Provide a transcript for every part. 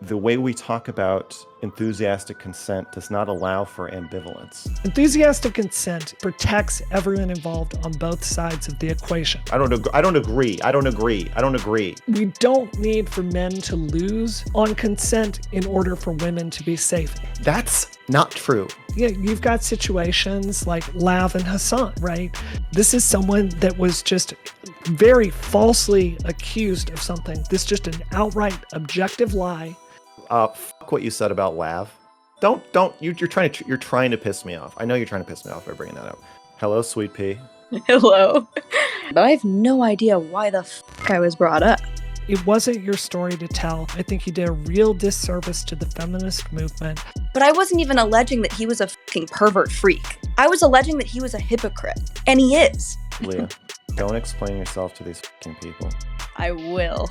the way we talk about enthusiastic consent does not allow for ambivalence. Enthusiastic consent protects everyone involved on both sides of the equation. I don't agree. We don't need for men to lose on consent in order for women to be safe. That's not true. Yeah, you've got situations like 𝕬𝖎 and Hasan, right? This is someone that was just very falsely accused of something. This is just an outright objective lie. Fuck what you said about 𝕬𝖎. You're trying to piss me off. I know you're trying to piss me off by bringing that up. Hello, sweet pea. Hello. But I have no idea why the fuck I was brought up. It wasn't your story to tell. I think you did a real disservice to the feminist movement. But I wasn't even alleging that he was a fucking pervert freak. I was alleging that he was a hypocrite. And he is. Leah, don't explain yourself to these fucking people. I will.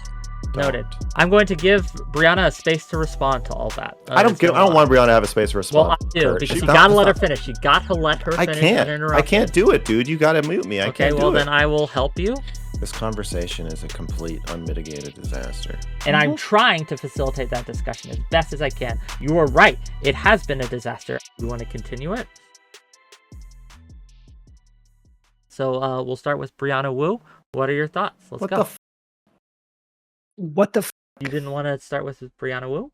Noted. I'm going to give Brianna a space to respond to all that. I don't want Brianna to have a space to respond. Well, I do, because you gotta let her finish. You gotta let her finish. I can't do it, dude. You gotta mute me. Okay, well then I will help you. This conversation is a complete unmitigated disaster. And I'm trying to facilitate that discussion as best as I can. You are right. It has been a disaster. You want to continue it? So we'll start with Brianna Wu. What are your thoughts? Let's go. What the f? You didn't want to start with Brianna Wu?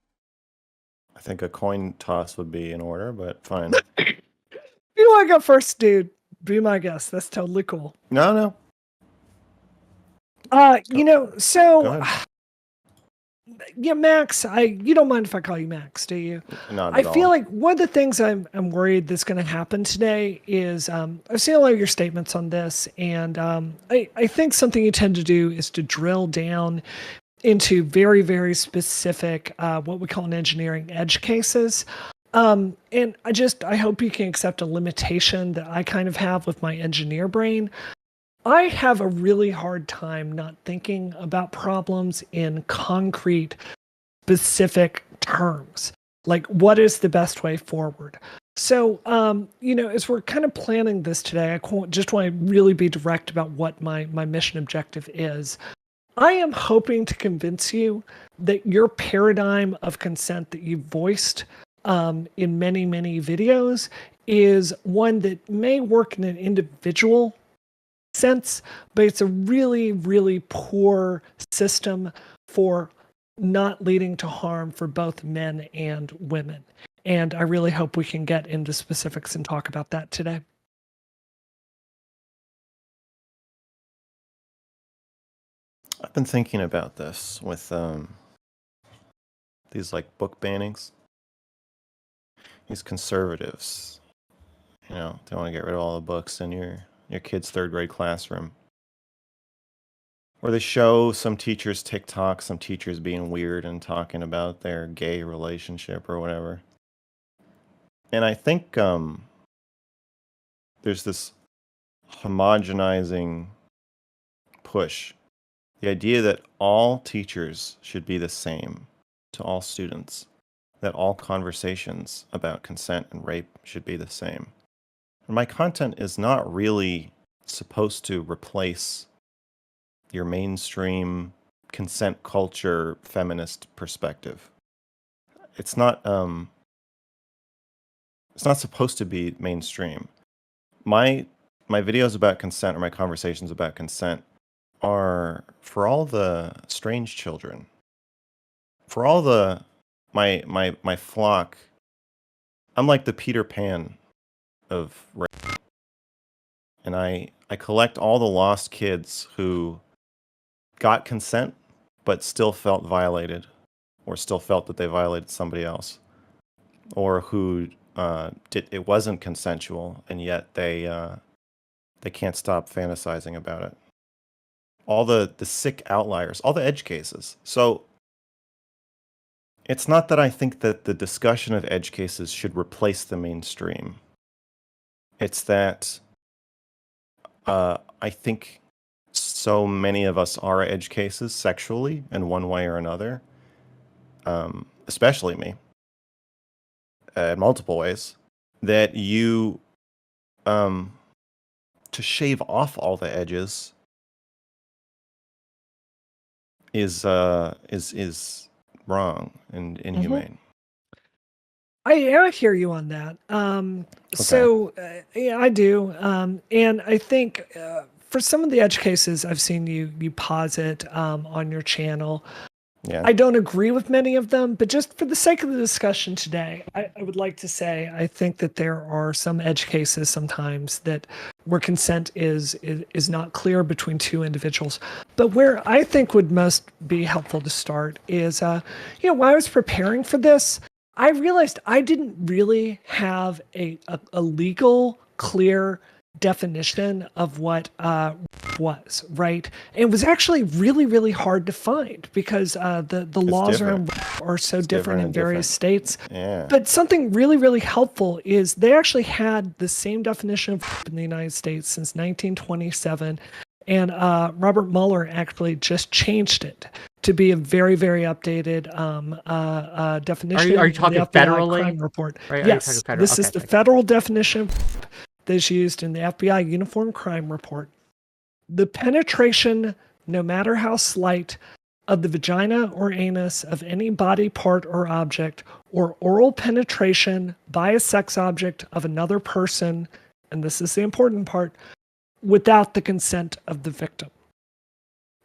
I think a coin toss would be in order, but fine. You want to go first, dude? Be my guest. That's totally cool. No. Yeah, Max, you don't mind if I call you Max, do you? Not I at feel all. like one of the things I'm worried that's going to happen today is I've seen a lot of your statements on this, and I think something you tend to do is to drill down into very, very specific what we call in engineering edge cases. And I hope you can accept a limitation that I kind of have with my engineer brain. I have a really hard time not thinking about problems in concrete, specific terms. Like, what is the best way forward? So, as we're kind of planning this today, I just want to really be direct about what my mission objective is. I am hoping to convince you that your paradigm of consent that you've voiced in many, many videos is one that may work in an individual sense, but it's a really, really poor system for not leading to harm for both men and women. And I really hope we can get into specifics and talk about that today. I've been thinking about this with these like book bannings. These conservatives, they want to get rid of all the books in your kid's third grade classroom. Or they show some teachers TikTok, some teachers being weird and talking about their gay relationship or whatever. And I think there's this homogenizing push. The idea that all teachers should be the same to all students. That all conversations about consent and rape should be the same. And my content is not really supposed to replace your mainstream consent culture feminist perspective. It's not supposed to be mainstream. My videos about consent or my conversations about consent are for all the strange children. For all the my flock. I'm like the Peter Pan of rape. And I collect all the lost kids who got consent but still felt violated, or still felt that they violated somebody else, or who it wasn't consensual and yet they can't stop fantasizing about it. All the sick outliers, all the edge cases. So it's not that I think that the discussion of edge cases should replace the mainstream. It's that I think so many of us are edge cases sexually in one way or another, especially me, in multiple ways, that you, to shave off all the edges is wrong and inhumane. I hear you on that. So yeah, I do. And I think for some of the edge cases I've seen you posit on your channel, Yeah. I don't agree with many of them, but just for the sake of the discussion today, I would like to say I think that there are some edge cases sometimes that where consent is not clear between two individuals. But where I think would most be helpful to start is, while I was preparing for this, I realized I didn't really have a legal, clear definition of what was, right? And it was actually really, really hard to find because the laws around are so different in various states. Yeah. But something really, really helpful is they actually had the same definition of in the United States since 1927. And Robert Mueller actually just changed it to be a very, very updated definition. Are you talking of the FBI federally? crime report. Right, Yes, this is the federal definition that's used in the FBI Uniform Crime Report. The penetration, no matter how slight, of the vagina or anus of any body part or object, or oral penetration by a sex object of another person, and this is the important part, without the consent of the victim.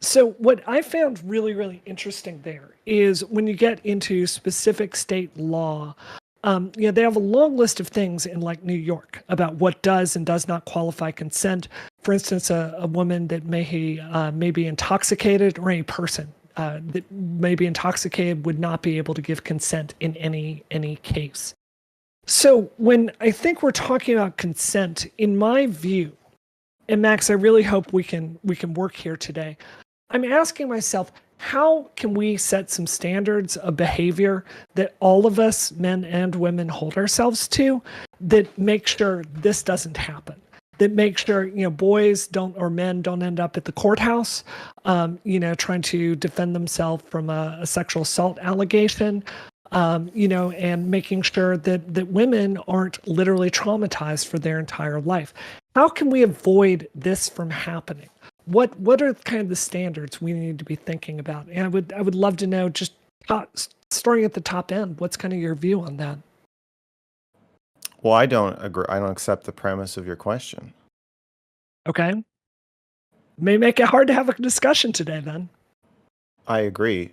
So what I found really, really interesting there is when you get into specific state law, they have a long list of things in like New York about what does and does not qualify consent. For instance, a woman that may be intoxicated, or a person that may be intoxicated would not be able to give consent in any case. So when I think we're talking about consent, in my view, and Max, I really hope we can work here today, I'm asking myself, how can we set some standards of behavior that all of us, men and women, hold ourselves to that make sure this doesn't happen? That make sure, boys don't, or men don't end up at the courthouse, trying to defend themselves from a sexual assault allegation, and making sure that women aren't literally traumatized for their entire life. How can we avoid this from happening? What are kind of the standards we need to be thinking about? And I would love to know, just starting at the top end, what's kind of your view on that? Well, I don't agree. I don't accept the premise of your question. Okay. May make it hard to have a discussion today then. I agree.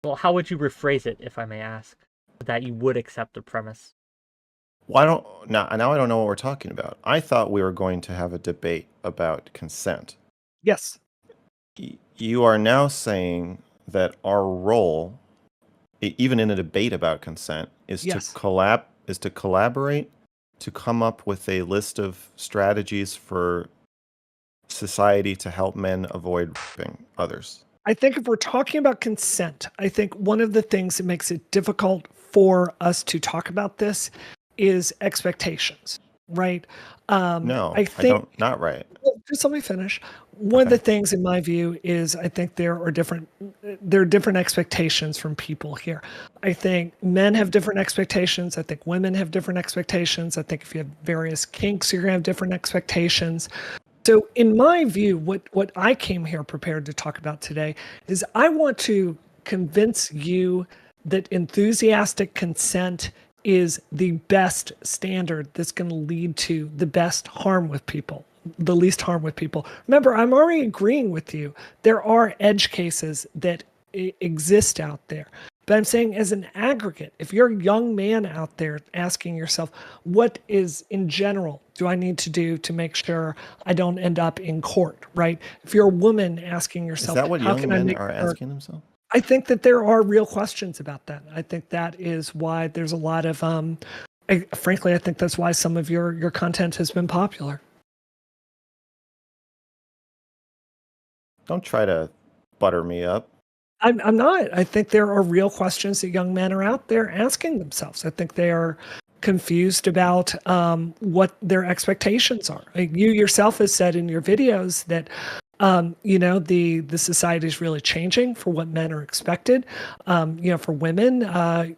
Well, how would you rephrase it, if I may ask, that you would accept the premise? Well, now I don't know what we're talking about. I thought we were going to have a debate about consent. Yes. You are now saying that our role, even in a debate about consent, is Yes. to collaborate to come up with a list of strategies for society to help men avoid raping others. I think if we're talking about consent, I think one of the things that makes it difficult for us to talk about this is expectations, right? No, I think not right. well, just let me finish. One of the things, in my view, is I think there are different expectations from people here. I think men have different expectations. I think women have different expectations. I think if you have various kinks, you're gonna have different expectations. So in my view, what I came here prepared to talk about today is I want to convince you that enthusiastic consent is the best standard that's going to lead to the best harm with people, the least harm with people. Remember, I'm already agreeing with you. There are edge cases that exist out there. But I'm saying as an aggregate, if you're a young man out there asking yourself, what is in general do I need to do to make sure I don't end up in court, right? If you're a woman asking yourself, Is that what how young can I men make are sure? asking themselves? I think that there are real questions about that. I think that is why there's a lot of, frankly, I think that's why some of your content has been popular. Don't try to butter me up. I'm not. I think there are real questions that young men are out there asking themselves. I think they are confused about what their expectations are. Like you yourself has said in your videos that the society is really changing for what men are expected. For women,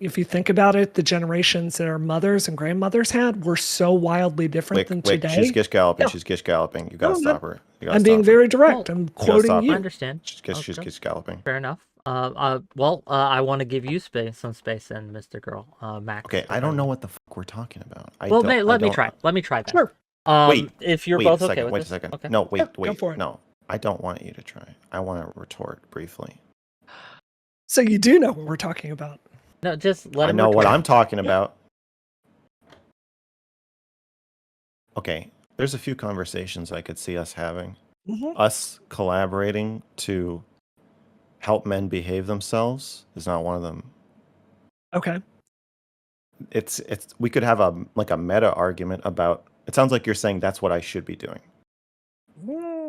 if you think about it, the generations that our mothers and grandmothers had were so wildly different than today. She's gish galloping. Yeah. She's gish galloping. You gotta stop her. I'm being very direct. I'm quoting you. I understand. She's gish galloping. Fair enough. Well, I want to give you some space, then, Mr. Girl, Max. Okay, I don't know what the fuck we're talking about. Let me try. Let me try that. Sure. Wait, if you're wait both a okay second, with wait this. a second. Okay. No, wait, Go wait. for it. No, I don't want you to try. I want to retort briefly. So you do know what we're talking about. No, just let I him know what retort. I'm talking about. Okay, there's a few conversations I could see us having. Mhm. Us collaborating to help men behave themselves is not one of them. Okay. It's we could have a meta argument about. It sounds like you're saying that's what I should be doing.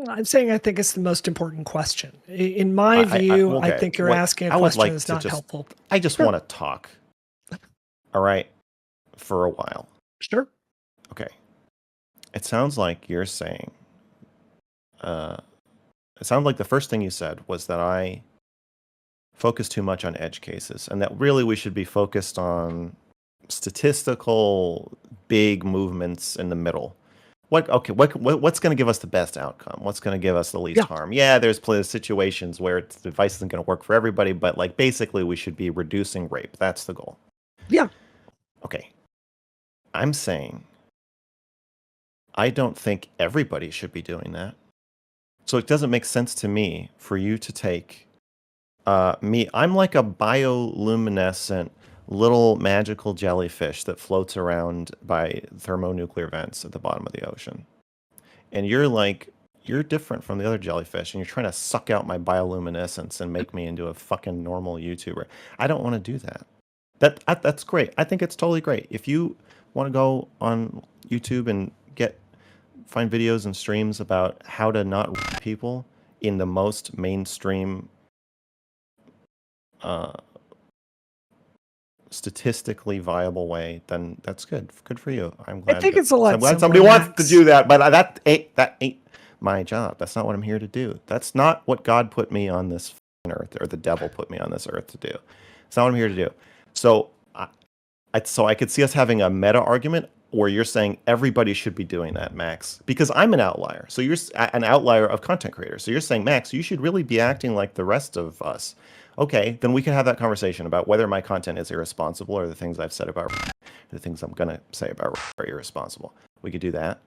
I'm saying I think it's the most important question. In my view, I okay, think you're what- asking I a would question like that's to not just- helpful. I just Sure. want to talk. All right, for a while. Sure. Okay. It sounds like you're saying. It sounds like the first thing you said was that I focus too much on edge cases, and that really we should be focused on statistical big movements in the middle. What's going to give us the best outcome? What's going to give us the least harm? Yeah, there's situations where the advice isn't going to work for everybody, but like basically we should be reducing rape. That's the goal. Yeah. Okay. I'm saying I don't think everybody should be doing that. So it doesn't make sense to me for you to take me. I'm like a bioluminescent little magical jellyfish that floats around by thermonuclear vents at the bottom of the ocean. And you're different from the other jellyfish, and you're trying to suck out my bioluminescence and make me into a fucking normal YouTuber. I don't want to do that. That's great. I think it's totally great. If you want to go on YouTube and find videos and streams about how to not rape people in the most mainstream statistically viable way, then that's good. Good for you. I'm glad. I think it's a lot. I'm glad somebody wants to do that, but that ain't my job. That's not what I'm here to do. That's not what God put me on this earth, or the devil put me on this earth to do. It's not what I'm here to do. So I could see us having a meta argument where you're saying everybody should be doing that, Max, because I'm an outlier. So you're an outlier of content creators. So you're saying, Max, you should really be acting like the rest of us. Okay, then we can have that conversation about whether my content is irresponsible or the things I've said about the things I'm going to say about are irresponsible. We could do that.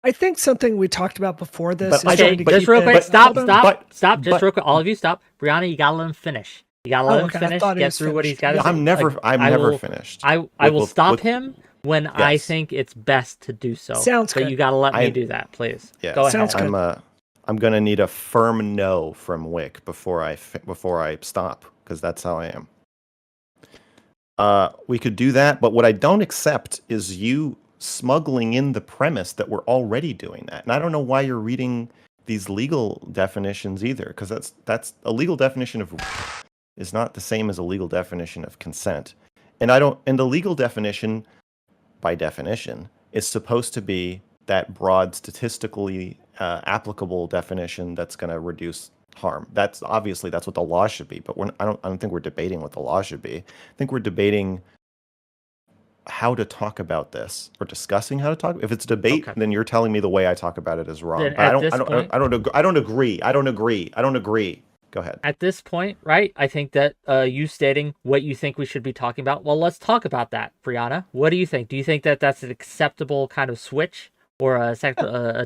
I think something we talked about before this. But Okay, just real quick. Stop. Just real quick. All of you, stop. Brianna, you gotta let him finish. You gotta let him finish. Get through what he's got to say. I'm never finished. I will stop him when I think it's best to do so. Sounds good. But you gotta let me do that, please. Yeah, go ahead. Sounds good. I'm gonna need a firm no from Whick before I stop, because that's how I am. We could do that, but what I don't accept is you smuggling in the premise that we're already doing that. And I don't know why you're reading these legal definitions either, because that's a legal definition of is not the same as a legal definition of consent. And the legal definition, by definition, is supposed to be that broad, statistically applicable definition that's going to reduce harm. That's what the law should be. But I don't think we're debating what the law should be. I think we're debating how to talk about this, or discussing how to talk. If it's debate, then you're telling me the way I talk about it is wrong. But I don't agree. Go ahead. At this point, right? I think that you stating what you think we should be talking about. Well, let's talk about that, Brianna. What do you think? Do you think that that's an acceptable kind of switch or a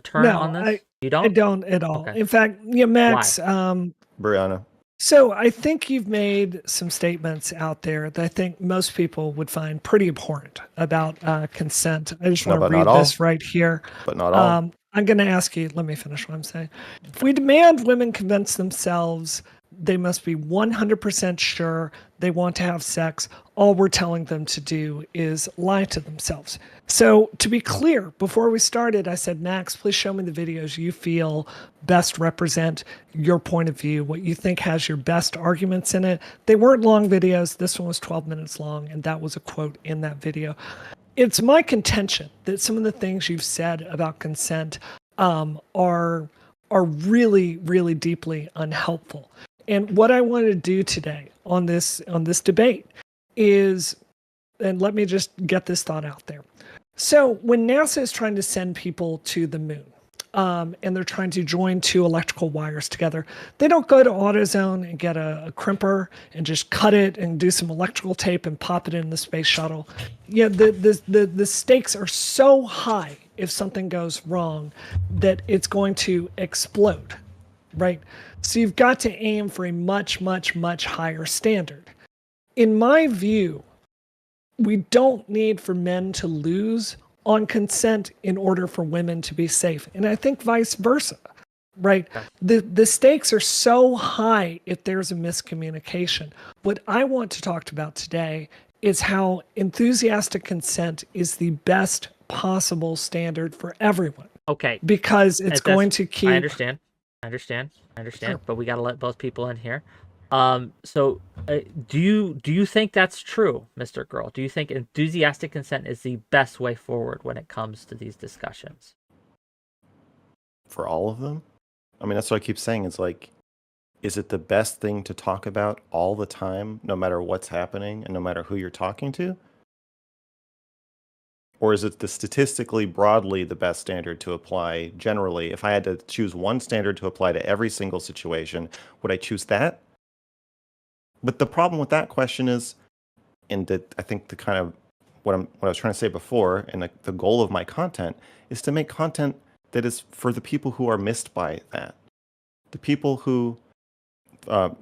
turn on this? You don't? I don't at all. Okay. In fact, Max. Brianna. So I think you've made some statements out there that I think most people would find pretty abhorrent about consent. I just want to read this right here. But not all. I'm going to ask you, let me finish what I'm saying. If we demand women convince themselves they must be 100% sure they want to have sex, all we're telling them to do is lie to themselves. So to be clear, before we started, I said, Max, please show me the videos you feel best represent your point of view, what you think has your best arguments in it. They weren't long videos. This one was 12 minutes long, and that was a quote in that video. It's my contention that some of the things you've said about consent are really, really deeply unhelpful. And what I want to do today on this debate is, and let me just get this thought out there. So when NASA is trying to send people to the moon, and they're trying to join two electrical wires together. They don't go to AutoZone and get a crimper and just cut it and do some electrical tape and pop it in the space shuttle. Yeah, the stakes are so high if something goes wrong that it's going to explode, right? So you've got to aim for a much, much, much higher standard. In my view, we don't need for men to lose on consent in order for women to be safe. And I think vice versa, right? The stakes are so high if there's a miscommunication. What I want to talk about today is how enthusiastic consent is the best possible standard for everyone. Okay. Because it's going to keep... I understand. Sure. But we got to let both people in here. So do you think that's true, Mr. Girl? Do you think enthusiastic consent is the best way forward when it comes to these discussions? For all of them? I mean, that's what I keep saying. It's like, is it the best thing to talk about all the time, no matter what's happening and no matter who you're talking to? Or is it the statistically broadly the best standard to apply generally? If I had to choose one standard to apply to every single situation, would I choose that? But the problem with that question is, and that I think the kind of what I was trying to say before, and the goal of my content is to make content that is for the people who are missed by that, the people who,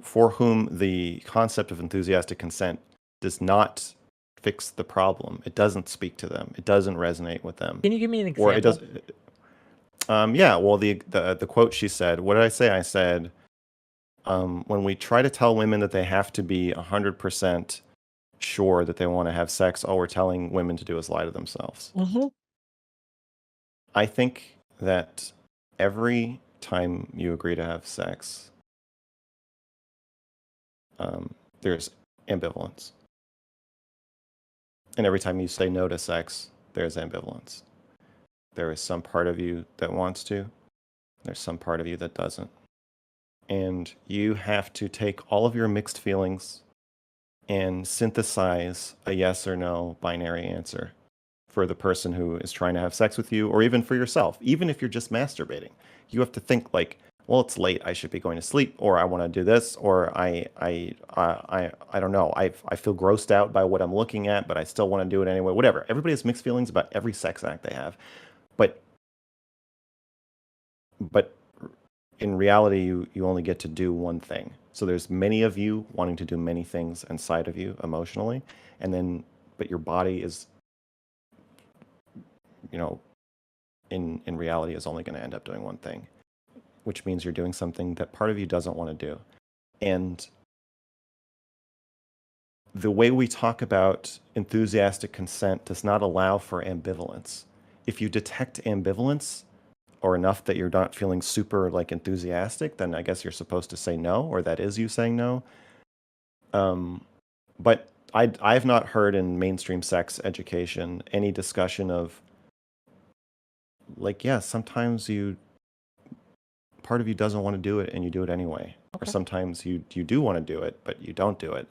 for whom the concept of enthusiastic consent does not fix the problem. It doesn't speak to them. It doesn't resonate with them. Can you give me an example? Or it does. Yeah. Well, the quote she said. What did I say? I said, when we try to tell women that they have to be 100% sure that they want to have sex, all we're telling women to do is lie to themselves. Mm-hmm. I think that every time you agree to have sex, there's ambivalence. And every time you say no to sex, there's ambivalence. There is some part of you that wants to. There's some part of you that doesn't. And you have to take all of your mixed feelings and synthesize a yes or no binary answer for the person who is trying to have sex with you, or even for yourself. Even if you're just masturbating, you have to think like, well, it's late, I should be going to sleep, or I want to do this, or I don't know, I feel grossed out by what I'm looking at, but I still want to do it anyway. Whatever. Everybody has mixed feelings about every sex act they have, but in reality, you only get to do one thing. So there's many of you wanting to do many things inside of you emotionally, but your body is, in reality is only going to end up doing one thing, which means you're doing something that part of you doesn't want to do. And the way we talk about enthusiastic consent does not allow for ambivalence. If you detect ambivalence, or enough that you're not feeling super enthusiastic, then I guess you're supposed to say no, or that is you saying no. But I've not heard in mainstream sex education any discussion of sometimes part of you doesn't want to do it and you do it anyway. Okay. Or sometimes you do want to do it, but you don't do it.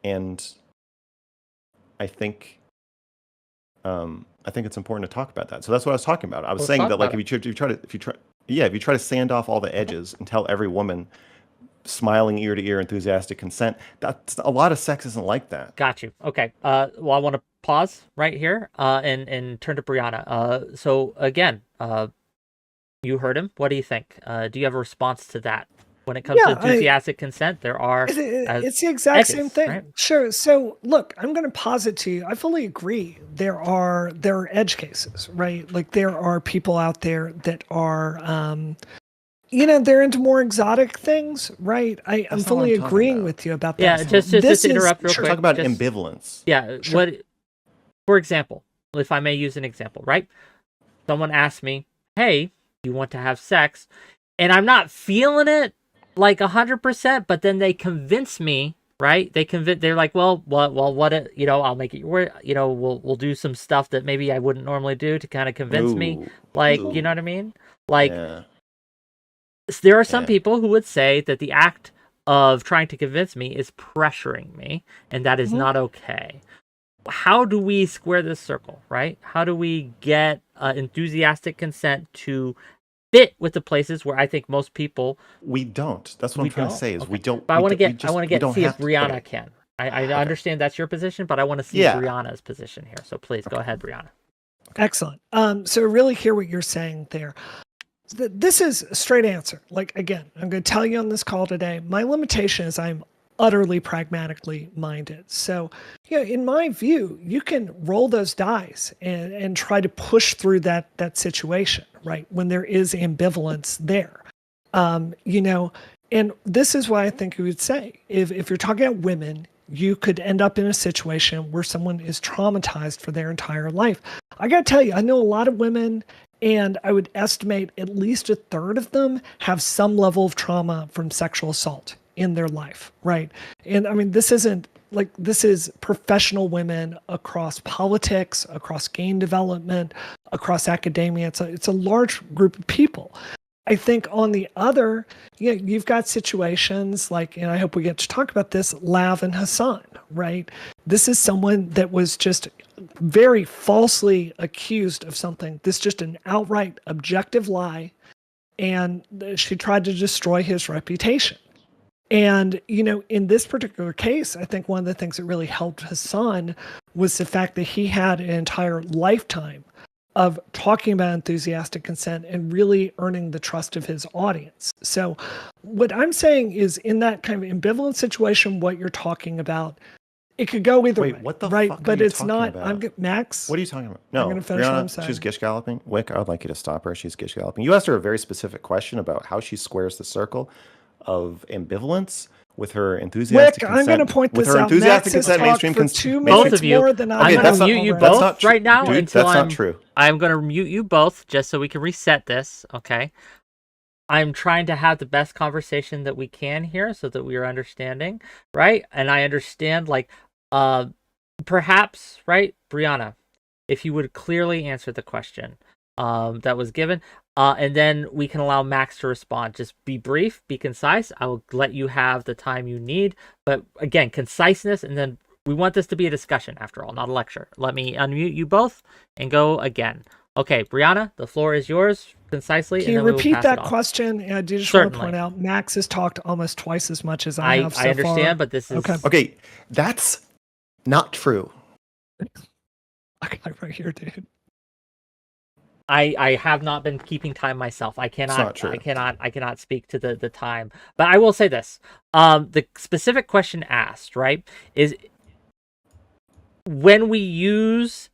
And I think it's important to talk about that. So that's what I was talking about. I was saying that if you try to sand off all the edges and tell every woman smiling ear to ear enthusiastic consent, that's a lot of sex isn't like that. Got you. Okay. Well, I want to pause right here and turn to Brianna. So again, you heard him. What do you think? Do you have a response to that? When it comes to enthusiastic consent, there are... It's the exact same thing. Right? Sure. So, look, I'm going to posit to you, I fully agree. There are edge cases, right? Like, there are people out there that are, they're into more exotic things, right? I'm fully agreeing with you about that. Yeah, just to interrupt real quick. Talk about ambivalence. Yeah. Sure. For example, if I may use an example, right? Someone asked me, hey, you want to have sex? And I'm not feeling it 100%, but then they convince me, right? They're like, well, what, I'll make it work. We'll do some stuff that maybe I wouldn't normally do to kind of convince me. You know what I mean? There are some people who would say that the act of trying to convince me is pressuring me, and that is not okay. How do we square this circle, right? How do we get enthusiastic consent to fit with the places where I think most people We don't. That's what I'm trying to say is Okay. we don't. But I want to get see if have to- Brianna okay. can. I understand that's your position, but I want to see Yeah. Brianna's position here. So please go ahead, Brianna. Excellent. So really hear what you're saying there. This is a straight answer. Like, again, I'm going to tell you on this call today, my limitation is I'm utterly pragmatically minded. So, in my view, you can roll those dice and try to push through that situation, right? When there is ambivalence there, and this is why I think we would say, if you're talking about women, you could end up in a situation where someone is traumatized for their entire life. I got to tell you, I know a lot of women, and I would estimate at least a third of them have some level of trauma from sexual assault in their life, right? And I mean, this is professional women across politics, across game development, across academia. It's a large group of people. I think on the other, you've got situations like, and I hope we get to talk about this, Lav and Hasan, right? This is someone that was just very falsely accused of something. This is just an outright objective lie. And she tried to destroy his reputation. And, in this particular case, I think one of the things that really helped Hasan was the fact that he had an entire lifetime of talking about enthusiastic consent and really earning the trust of his audience. So what I'm saying is in that kind of ambivalent situation, what you're talking about, it could go either way. What the right? fuck But are you it's talking not, about? Max. What are you talking about? No, I'm going to finish what I'm Brianna, saying. she's gish galloping. Wick, I would like you to stop her. She's gish galloping. You asked her a very specific question about how she squares the circle of ambivalence with her enthusiastic Wick, consent. I'm going to point with this her out. enthusiastic Max has consent, mainstream talked for 2 mainstream- minutes Both of you. more than I'm I going that's to not- mute you that's both not true. right now Dude, until that's not true. I'm going to mute you both just so we can reset this, okay? I'm trying to have the best conversation that we can here so that we are understanding, right? And I understand, perhaps, right, Brianna, if you would clearly answer the question that was given, and then we can allow Max to respond. Just be brief, be concise. I will let you have the time you need. But again, conciseness, and then we want this to be a discussion after all, not a lecture. Let me unmute you both and go again. Okay, Brianna, the floor is yours, concisely. Can you repeat that question? And I do just want to point out, Max has talked almost twice as much as I have so far. I understand, but this is... Okay, that's not true. I got it right here, dude. I have not been keeping time myself. I cannot. It's not true. I cannot speak to the time. But I will say this: the specific question asked, right, is when we use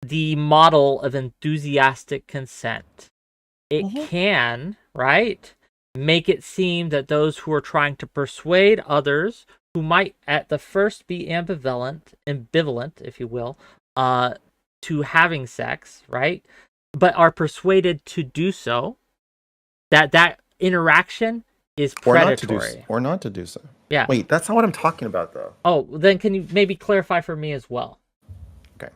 the model of enthusiastic consent, it can, right, make it seem that those who are trying to persuade others who might at the first be ambivalent, if you will, to having sex, right, but are persuaded to do so, that interaction is predatory. Or not to do so. Yeah. Wait, that's not what I'm talking about, though. Oh, then can you maybe clarify for me as well? Okay.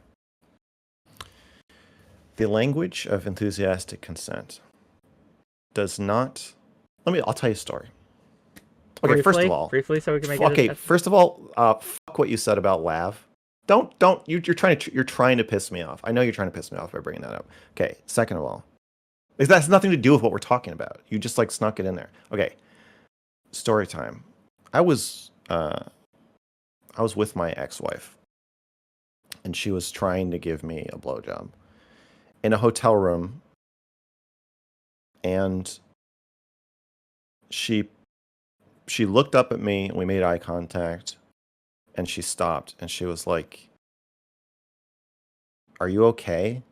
The language of enthusiastic consent does not... I'll tell you a story. Okay, briefly, first of all... Briefly, so we can make okay, it... first of all, fuck what you said about Lav. You're trying to piss me off. I know you're trying to piss me off by bringing that up. Okay, second of all, that has nothing to do with what we're talking about. You just snuck it in there. Okay, story time. I was with my ex-wife, and she was trying to give me a blowjob in a hotel room, and she looked up at me, and we made eye contact. And she stopped, and she was like, "Are you okay?"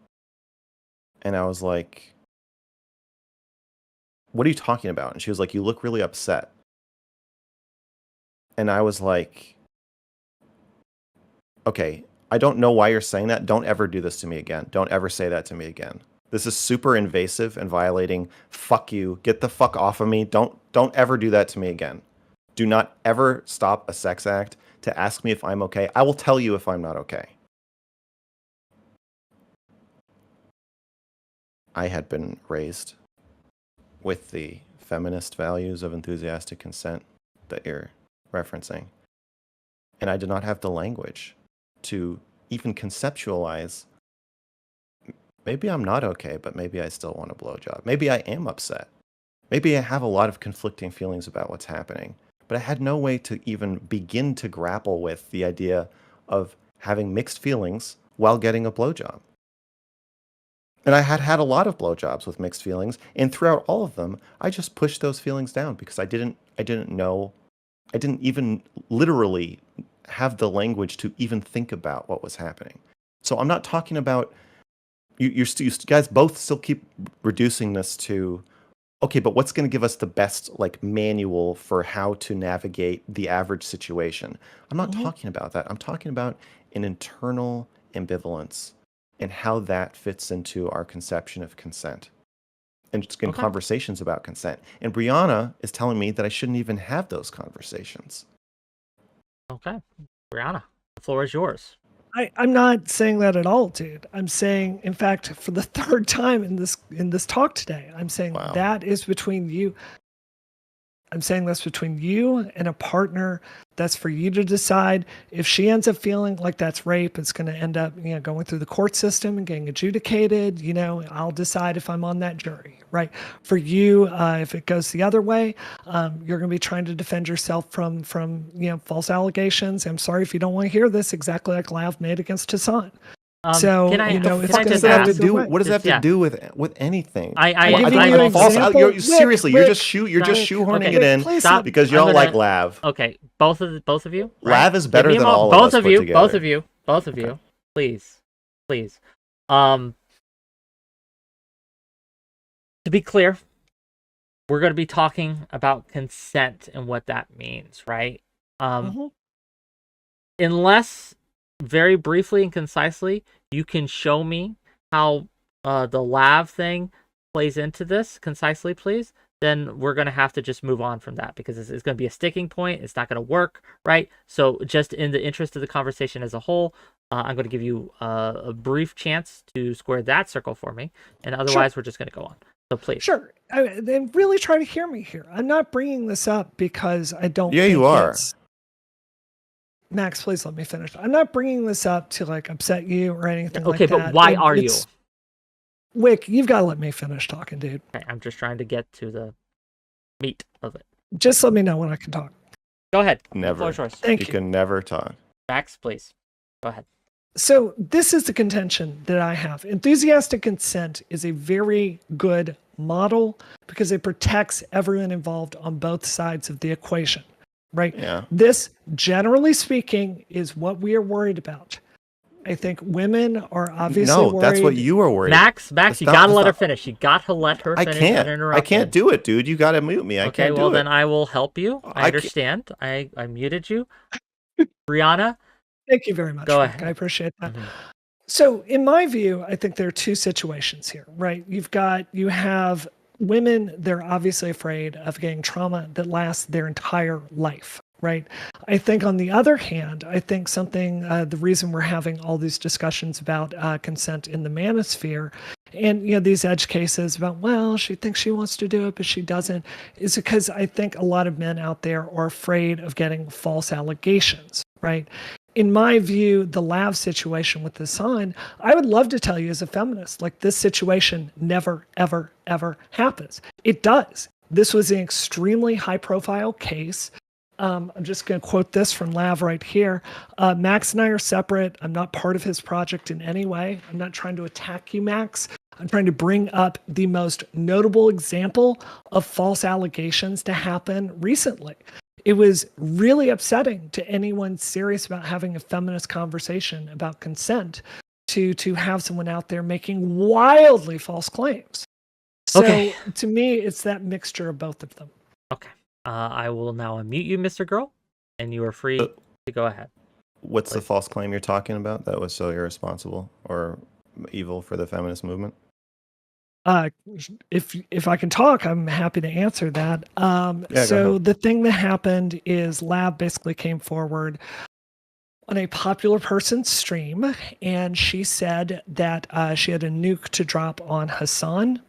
And I was like, "What are you talking about?" And she was like, "You look really upset." And I was like, "Okay, I don't know why you're saying that. Don't ever do this to me again. Don't ever say that to me again. This is super invasive and violating. Fuck you. Get the fuck off of me. Don't ever do that to me again. Do not ever stop a sex act to ask me if I'm okay. I will tell you if I'm not okay." I had been raised with the feminist values of enthusiastic consent that you're referencing. And I did not have the language to even conceptualize maybe I'm not okay, but maybe I still want a blowjob. Maybe I am upset. Maybe I have a lot of conflicting feelings about what's happening, but I had no way to even begin to grapple with the idea of having mixed feelings while getting a blowjob. And I had had a lot of blowjobs with mixed feelings, and throughout all of them, I just pushed those feelings down because I didn't know, I didn't even literally have the language to even think about what was happening. So I'm not talking about you guys both still keep reducing this to, okay, but what's going to give us the best like manual for how to navigate the average situation? I'm not talking about that. I'm talking about an internal ambivalence and how that fits into our conception of consent and just in conversations about consent. And Brianna is telling me that I shouldn't even have those conversations. Okay. Brianna, the floor is yours. I'm not saying that at all, dude. I'm saying, in fact, for the third time in this talk today, I'm saying that is between you. I'm saying that's between you and a partner. That's for you to decide. If she ends up feeling like that's rape, it's going to end up, going through the court system and getting adjudicated. I'll decide if I'm on that jury, right? For you, if it goes the other way, you're going to be trying to defend yourself from false allegations. I'm sorry if you don't want to hear this, exactly like 𝕬𝖎 made against Hasan. So what does that have to do? What does that have to do with anything? Seriously, you're just shoehorning it in because you don't like 𝕬𝖎. Okay, both of you. 𝕬𝖎 is better than all of us put together. Both of you. Please. To be clear, we're going to be talking about consent and what that means, right? Unless very briefly and concisely you can show me how the 𝕬𝖎 thing plays into this concisely, please, then we're going to have to just move on from that because it's going to be a sticking point. It's not going to work, right? So just in the interest of the conversation as a whole, I'm going to give you a brief chance to square that circle for me, and otherwise we're just going to go on. So please. Sure. Then really try to hear me here. I'm not bringing this up because I don't think you are. Max, please let me finish. I'm not bringing this up to like upset you or anything like that. Okay, but why are you? Wick, you've got to let me finish talking, dude. Okay, I'm just trying to get to the meat of it. Just let me know when I can talk. Go ahead. Never. Thank you. You can never talk. Max, please. Go ahead. So this is the contention that I have. Enthusiastic consent is a very good model because it protects everyone involved on both sides of the equation, right? Yeah. This, generally speaking, is what we are worried about. I think women are obviously worried. No, that's what you are worried. Max, you gotta let her finish. You gotta let her finish. I can't do it, dude. You gotta mute me. I can't do it. Okay, well then I will help you. I understand. I muted you. Brianna. Thank you very much. Go Rick. ahead. I appreciate that. So in my view, I think there are two situations here, right? You have women, they're obviously afraid of getting trauma that lasts their entire life, right? I think on the other hand, I think the reason we're having all these discussions about consent in the manosphere and, these edge cases about, well, she thinks she wants to do it, but she doesn't, is because I think a lot of men out there are afraid of getting false allegations, right? In my view, the 𝕬𝖎 situation with Hasan, I would love to tell you as a feminist, like this situation never, ever, ever happens. It does. This was an extremely high profile case. I'm just going to quote this from 𝕬𝖎 right here. Max and I are separate. I'm not part of his project in any way. I'm not trying to attack you, Max. I'm trying to bring up the most notable example of false allegations to happen recently. It was really upsetting to anyone serious about having a feminist conversation about consent to have someone out there making wildly false claims. So to me, it's that mixture of both of them. Okay. I will now unmute you, Mr. Girl, and you are free to go ahead. What's the false claim you're talking about that was so irresponsible or evil for the feminist movement? If I can talk, I'm happy to answer that. So the thing that happened is 𝕬𝖎 basically came forward on a popular person's stream, and she said that she had a nuke to drop on Hasan,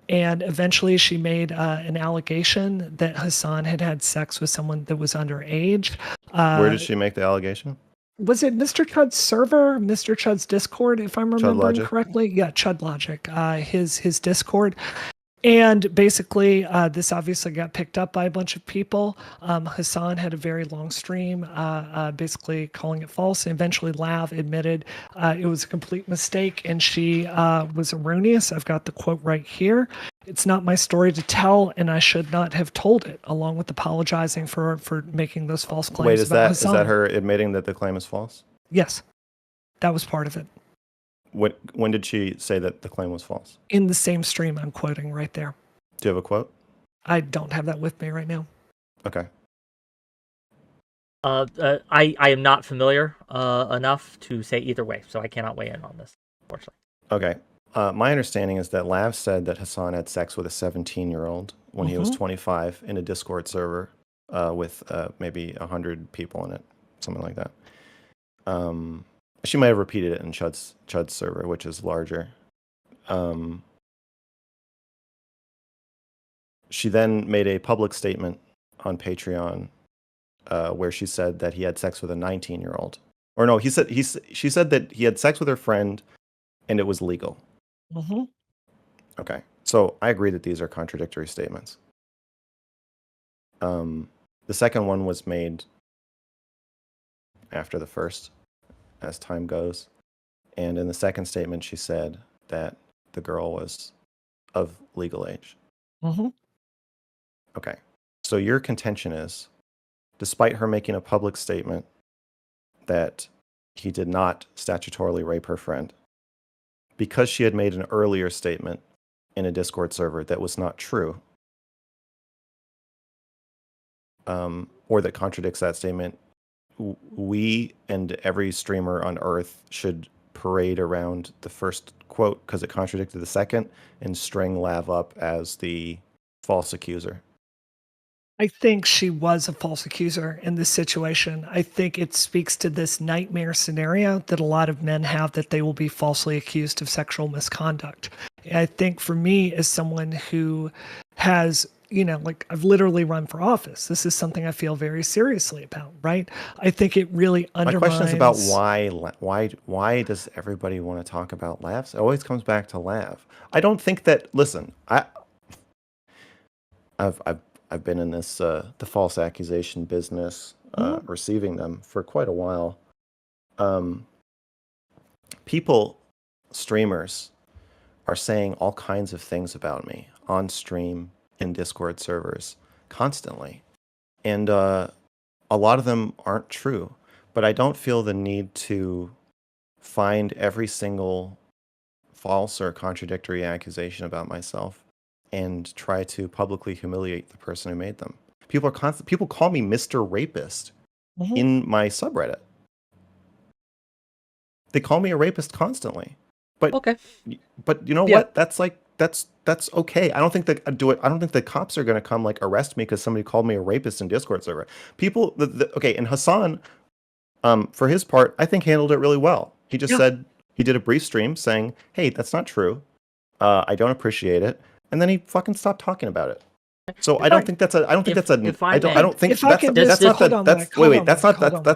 and eventually she made an allegation that Hasan had sex with someone that was underage. Where did she make the allegation? was it Mr. Chud's server, Mr. Chud's Discord, if I'm remembering Logic. correctly? Yeah, Chud Logic, his Discord. And basically, this obviously got picked up by a bunch of people. Hasan had a very long stream, basically calling it false. And eventually, Lav admitted it was a complete mistake, and she was erroneous. I've got the quote right here. It's not my story to tell, and I should not have told it, along with apologizing for making those false claims. Wait, is about that Hasan. her admitting that the claim is false? Yes, that was part of it. When did she say that the claim was false? In the same stream I'm quoting right there. Do you have a quote? I don't have that with me right now. Okay. I am not familiar enough to say either way, so I cannot weigh in on this, unfortunately. Okay. My understanding is that Lav said that Hasan had sex with a 17-year-old when he was 25 in a Discord server with maybe 100 people in it, something like that. She might have repeated it in Chud's server, which is larger. She then made a public statement on Patreon where she said that he had sex with a 19-year-old. Or no, she said that he had sex with her friend and it was legal. Okay, so I agree that these are contradictory statements. The second one was made after the first, as time goes. And in the second statement, she said that the girl was of legal age. Okay. So your contention is, despite her making a public statement that he did not statutorily rape her friend, because she had made an earlier statement in a Discord server that was not true, or that contradicts that statement, we and every streamer on Earth should parade around the first quote because it contradicted the second and string Lav up as the false accuser. I think she was a false accuser in this situation. I think it speaks to this nightmare scenario that a lot of men have, that they will be falsely accused of sexual misconduct. And I think for me, as someone who has, like, I've literally run for office, this is something I feel very seriously about, right? I think it really undermines... My question is about why does everybody want to talk about Lavs? It always comes back to Lav. I don't think that, listen, I've been in this the false accusation business, receiving them for quite a while. Streamers are saying all kinds of things about me on stream, in Discord servers, constantly. And a lot of them aren't true. But I don't feel the need to find every single false or contradictory accusation about myself and try to publicly humiliate the person who made them. People call me Mr. Rapist in my subreddit. They call me a rapist constantly. But okay. But you know what? That's okay. I don't think the cops are going to come like arrest me because somebody called me a rapist in Discord server. People okay, and Hasan for his part, I think handled it really well. He just said, he did a brief stream saying, "Hey, that's not true. I don't appreciate it." And then he fucking stopped talking about it. So I don't think that's a that's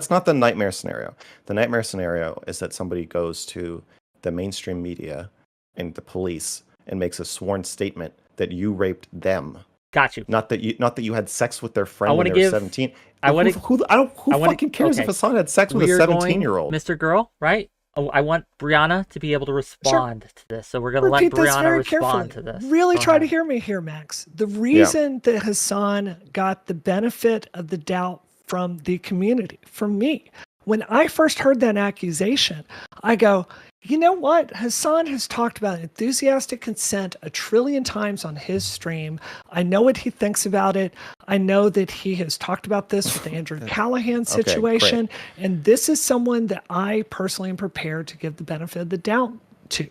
not the nightmare scenario. The nightmare scenario is that somebody goes to the mainstream media and the police and makes a sworn statement that you raped them. Got you. Not that you had sex with their friend when they were 17. Who fucking cares if Hasan had sex with a 17-year-old? Mr. Girl, right? Oh, I want Brianna to be able to respond to this. So we're going to let Brianna respond to this. Really try to hear me here, Max. The reason that Hasan got the benefit of the doubt from the community, from me, when I first heard that accusation, I go, you know what? Hasan has talked about enthusiastic consent a trillion times on his stream. I know what he thinks about it. I know that he has talked about this with the Andrew Callahan situation. Okay, and this is someone that I personally am prepared to give the benefit of the doubt to.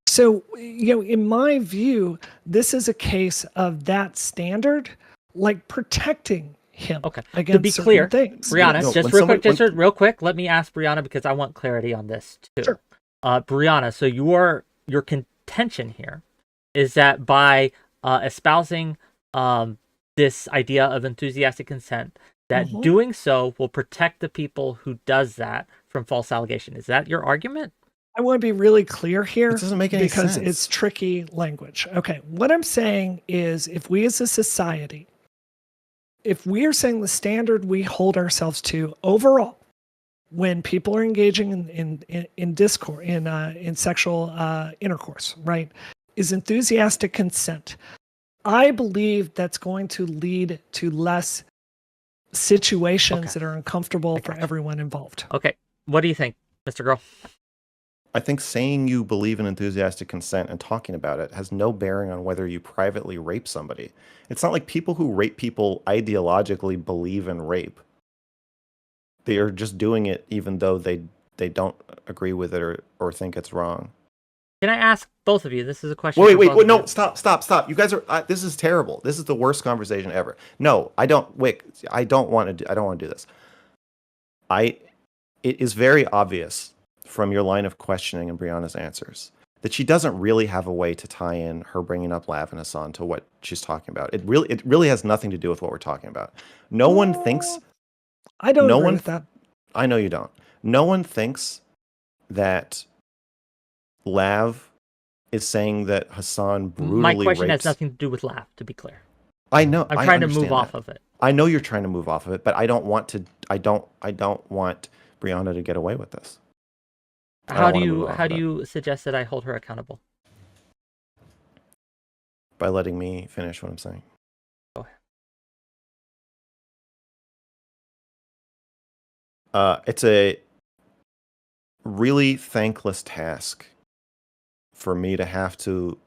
So, in my view, this is a case of that standard, like protecting him. Okay. Against to be clear, things. Brianna, just real quick, let me ask Brianna because I want clarity on this too. Sure. Brianna, so your contention here is that by espousing this idea of enthusiastic consent, that Mhm. doing so will protect the people who does that from false allegation. Is that your argument? I want to be really clear here It doesn't make any because sense. it's tricky language. Okay, what I'm saying is if we as a society, if we are saying the standard we hold ourselves to overall when people are engaging in discourse, in sexual intercourse, right, is enthusiastic consent, I believe that's going to lead to less situations that are uncomfortable for everyone involved. Okay. What do you think, Mr. Girl? I think saying you believe in enthusiastic consent and talking about it has no bearing on whether you privately rape somebody. It's not like people who rape people ideologically believe in rape. They are just doing it even though they don't agree with it or think it's wrong. Can I ask both of you? This is a question. Wait, no, stop. You guys are, this is terrible. This is the worst conversation ever. No, I don't, Whick, I don't want to do this. It is very obvious from your line of questioning and Brianna's answers that she doesn't really have a way to tie in her bringing up 𝕬𝖎 and Hasan to what she's talking about. It really has nothing to do with what we're talking about. No one thinks. I don't agree with that. I know you don't. No one thinks that 𝕬𝖎 is saying that Hasan brutally My question rapes. has nothing to do with 𝕬𝖎, to be clear. I know. I'm trying to move off of it. I know you're trying to move off of it, but I don't want to. I don't want Brianna to get away with this. How do you suggest that I hold her accountable? By letting me finish what I'm saying. Go ahead. It's a really thankless task for me to have to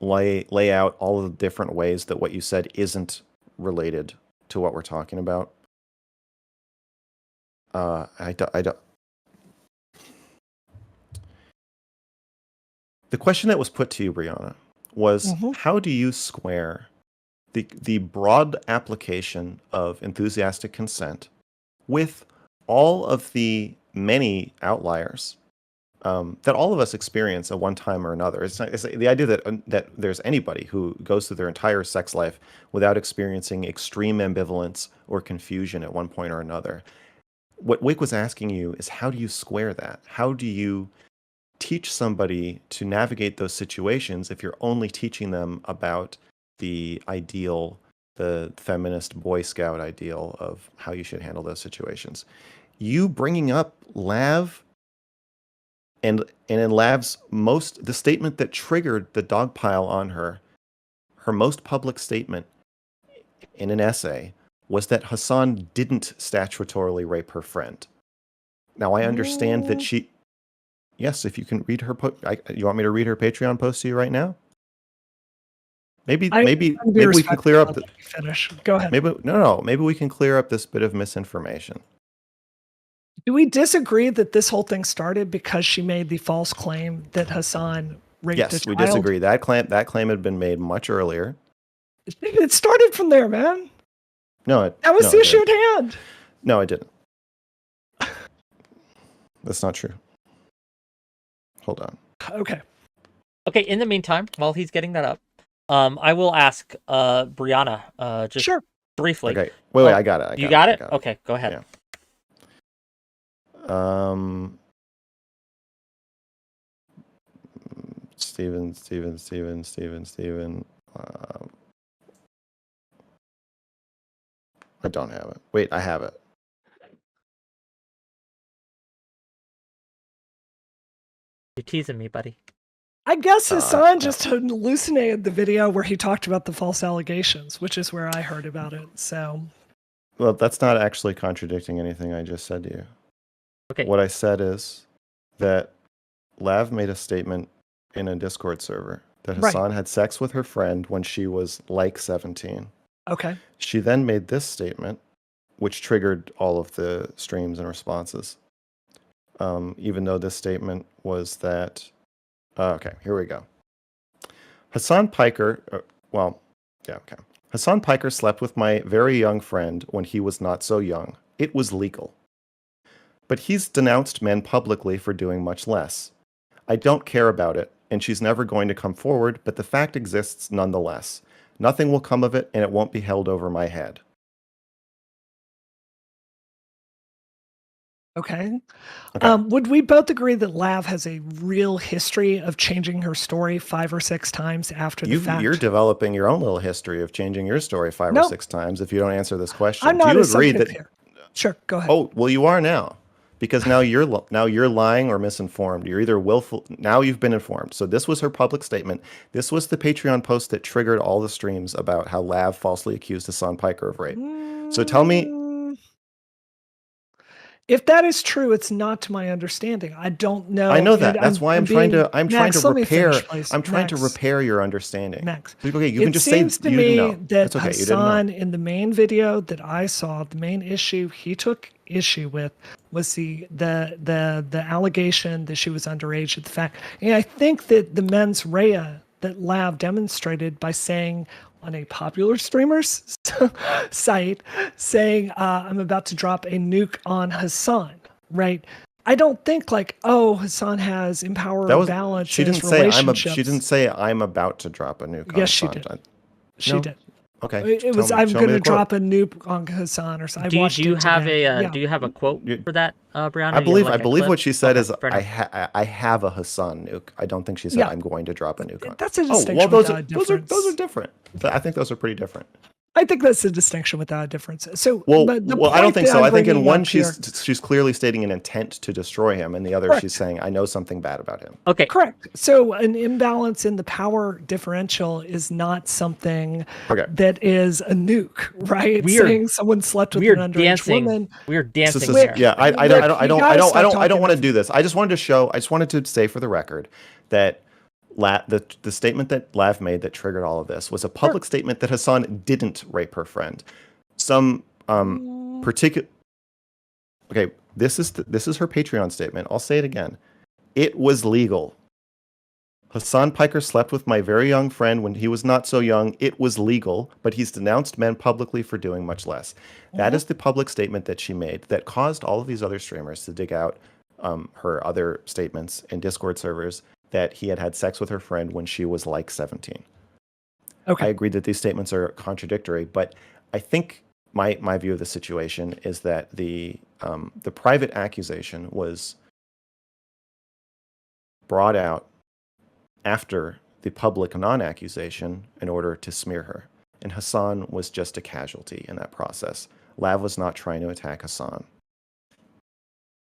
lay out all of the different ways that what you said isn't related to what we're talking about. I don't. The question that was put to you, Brianna, was how do you square the broad application of enthusiastic consent with all of the many outliers that all of us experience at one time or another? It's the idea that there's anybody who goes through their entire sex life without experiencing extreme ambivalence or confusion at one point or another. What Whick was asking you is how do you square that? How do you teach somebody to navigate those situations if you're only teaching them about the ideal, the feminist Boy Scout ideal of how you should handle those situations? You bringing up 𝕬𝖎 and in 𝕬𝖎's the statement that triggered the dog pile on her most public statement in an essay was that Hasan didn't statutorily rape her friend. Now I understand that she. Yes, if you can read her you want me to read her Patreon post to you right now? Maybe we can clear up. Finish. Go ahead. Maybe we can clear up this bit of misinformation. Do we disagree that this whole thing started because she made the false claim that Hasan raped a child? Yes, we disagree. That claim had been made much earlier. It started from there, man. That was the issue at hand. No, it didn't. That's not true. Hold on. Okay, in the meantime, while he's getting that up, I will ask Brianna just briefly. Okay. Wait, I got it. You got it? Okay, go ahead. Yeah. Steven. I don't have it. Wait, I have it. You're teasing me, buddy. I guess Hasan just hallucinated the video where he talked about the false allegations, which is where I heard about it. So, well, that's not actually contradicting anything I just said to you. Okay. What I said is that 𝕬𝖎 made a statement in a Discord server that Hasan had sex with her friend when she was like 17. Okay. She then made this statement, which triggered all of the streams and responses. Even though this statement was that, okay, here we go. Hasan Piker, Hasan Piker slept with my very young friend when he was not so young. It was legal. But he's denounced men publicly for doing much less. I don't care about it, and she's never going to come forward, but the fact exists nonetheless. Nothing will come of it, and it won't be held over my head. Okay. Okay. Would we both agree that Lav has a real history of changing her story 5 or 6 times after the fact? You're developing your own little history of changing your story 5 or Nope. 6 times if you don't answer this question. I'm Do not you a agree subject that? here. Sure, go ahead. Oh, well, you are now, because now you're lying or misinformed. You're either willful. Now you've been informed. So this was her public statement. This was the Patreon post that triggered all the streams about how Lav falsely accused Hasan Piker of rape. So tell me. If that is true, it's not to my understanding. I don't know. I know that. And That's why I'm trying to Max, let me repair. finish, please. I'm trying to Max, repair your understanding. Max. Okay, you can just say seems to you me didn't know. that That's okay. You didn't know. Hasan, in the main video that I saw, the main issue he took issue with was the allegation that she was underage at the fact. And I think that the mens rea that Lav demonstrated by saying on a popular streamer's site, saying, I'm about to drop a nuke on Hasan, right? I don't think like, oh, Hasan has empower balance. She didn't say she didn't say I'm about to drop a nuke. Yes, on she Hasan. did. She did. Okay. It was I'm going to drop a nuke on Hasan or something. Do you have a quote for that, Brianna? I believe what she said is I have a Hasan nuke. I don't think she said I'm going to drop a nuke on. That's a distinction without a difference. Those are different. I think those are pretty different. I think that's a distinction without a difference. So, I don't think so. I think in one she's clearly stating an intent to destroy him, and the other she's saying I know something bad about him. Okay, correct. So an imbalance in the power differential is not something that is a nuke, right? Saying someone slept with an underage woman. We're dancing there. Yeah, I don't want to do this. I just wanted to say for the record that the statement that Lav made that triggered all of this was a public statement that Hasan didn't rape her friend. Some particular. Okay, this is her Patreon statement. I'll say it again. It was legal. Hasan Piker slept with my very young friend when he was not so young. It was legal, but he's denounced men publicly for doing much less. That is the public statement that she made that caused all of these other streamers to dig out her other statements in Discord servers that he had sex with her friend when she was like 17. Okay. I agree that these statements are contradictory, but I think my view of the situation is that the private accusation was brought out after the public non-accusation in order to smear her. And Hasan was just a casualty in that process. Lav was not trying to attack Hasan.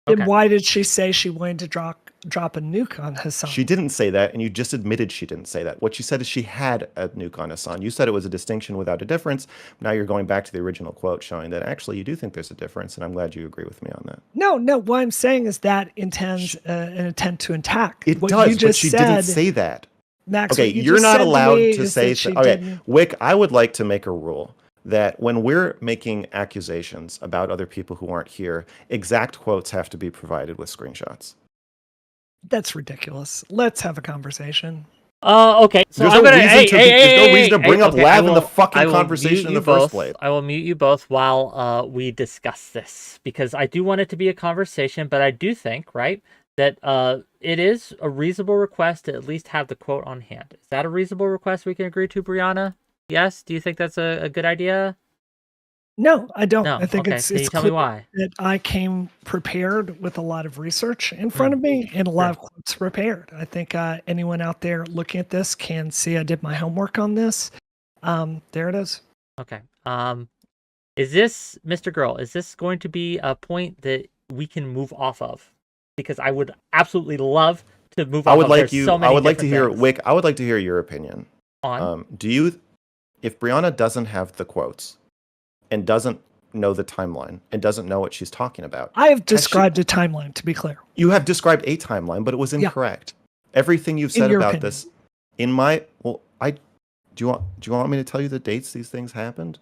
And why did she say she wanted to drop a nuke on Hasan? She didn't say that, and you just admitted she didn't say that. What she said is she had a nuke on Hasan. You said it was a distinction without a difference. Now you're going back to the original quote showing that actually you do think there's a difference, and I'm glad you agree with me on that. No. What I'm saying is that intends an attempt to attack. It does, but she didn't say that. Max, okay, you're not allowed to say that. Okay, Whick, I would like to make a rule that when we're making accusations about other people who aren't here, exact quotes have to be provided with screenshots. That's ridiculous. Let's have a conversation. Okay. So there's no reason to bring up Lav in the fucking conversation in the first place. I will mute you both while we discuss this, because I do want it to be a conversation, but I do think, right, that it is a reasonable request to at least have the quote on hand. Is that a reasonable request we can agree to, Brianna? Yes? Do you think that's a good idea? No, I don't. No. I think it's tell me why. That I came prepared with a lot of research in front of me and a lot of quotes prepared. I think anyone out there looking at this can see I did my homework on this. There it is. Okay. Is this, Mr. Girl, is this going to be a point that we can move off of? Because I would absolutely love to move off of. I would like to hear, Whick, I would like to hear your opinion. On? If Brianna doesn't have the quotes and doesn't know the timeline and doesn't know what she's talking about. I have described a timeline, to be clear. You have described a timeline, but it was incorrect. Yeah. Everything you've said about this do you want me to tell you the dates these things happened?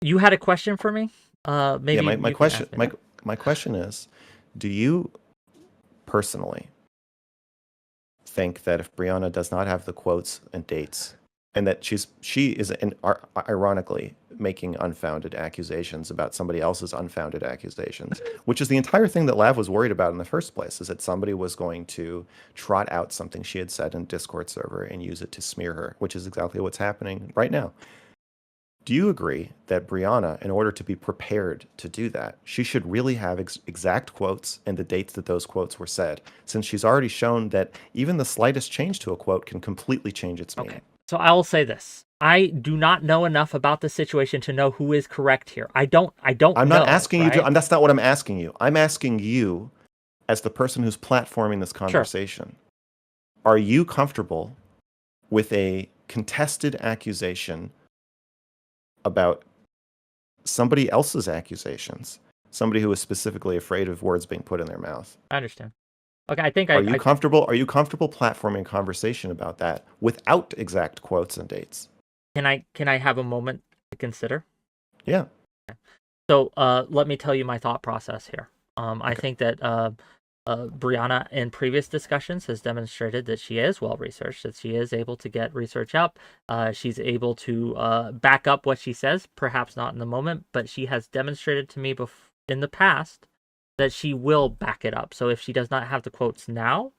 You had a question for me? Maybe my question is, do you personally think that if Brianna does not have the quotes and dates and that she is ironically making unfounded accusations about somebody else's unfounded accusations, which is the entire thing that Lav was worried about in the first place, is that somebody was going to trot out something she had said in a Discord server and use it to smear her, which is exactly what's happening right now. Do you agree that Brianna, in order to be prepared to do that, she should really have exact quotes and the dates that those quotes were said, since she's already shown that even the slightest change to a quote can completely change its meaning? Okay. So I will say this. I do not know enough about the situation to know who is correct here. I don't I'm know, not asking right? you to, that's not what I'm asking you. I'm asking you, as the person who's platforming this conversation, are you comfortable with a contested accusation about somebody else's accusations, somebody who is specifically afraid of words being put in their mouth? I understand. Okay, I think Are you comfortable platforming a conversation about that without exact quotes and dates? Can I have a moment to consider? Yeah. So let me tell you my thought process here. I think that Brianna in previous discussions has demonstrated that she is well researched, that she is able to get research up. She's able to back up what she says, perhaps not in the moment, but she has demonstrated to me in the past that she will back it up. So if she does not have the quotes now,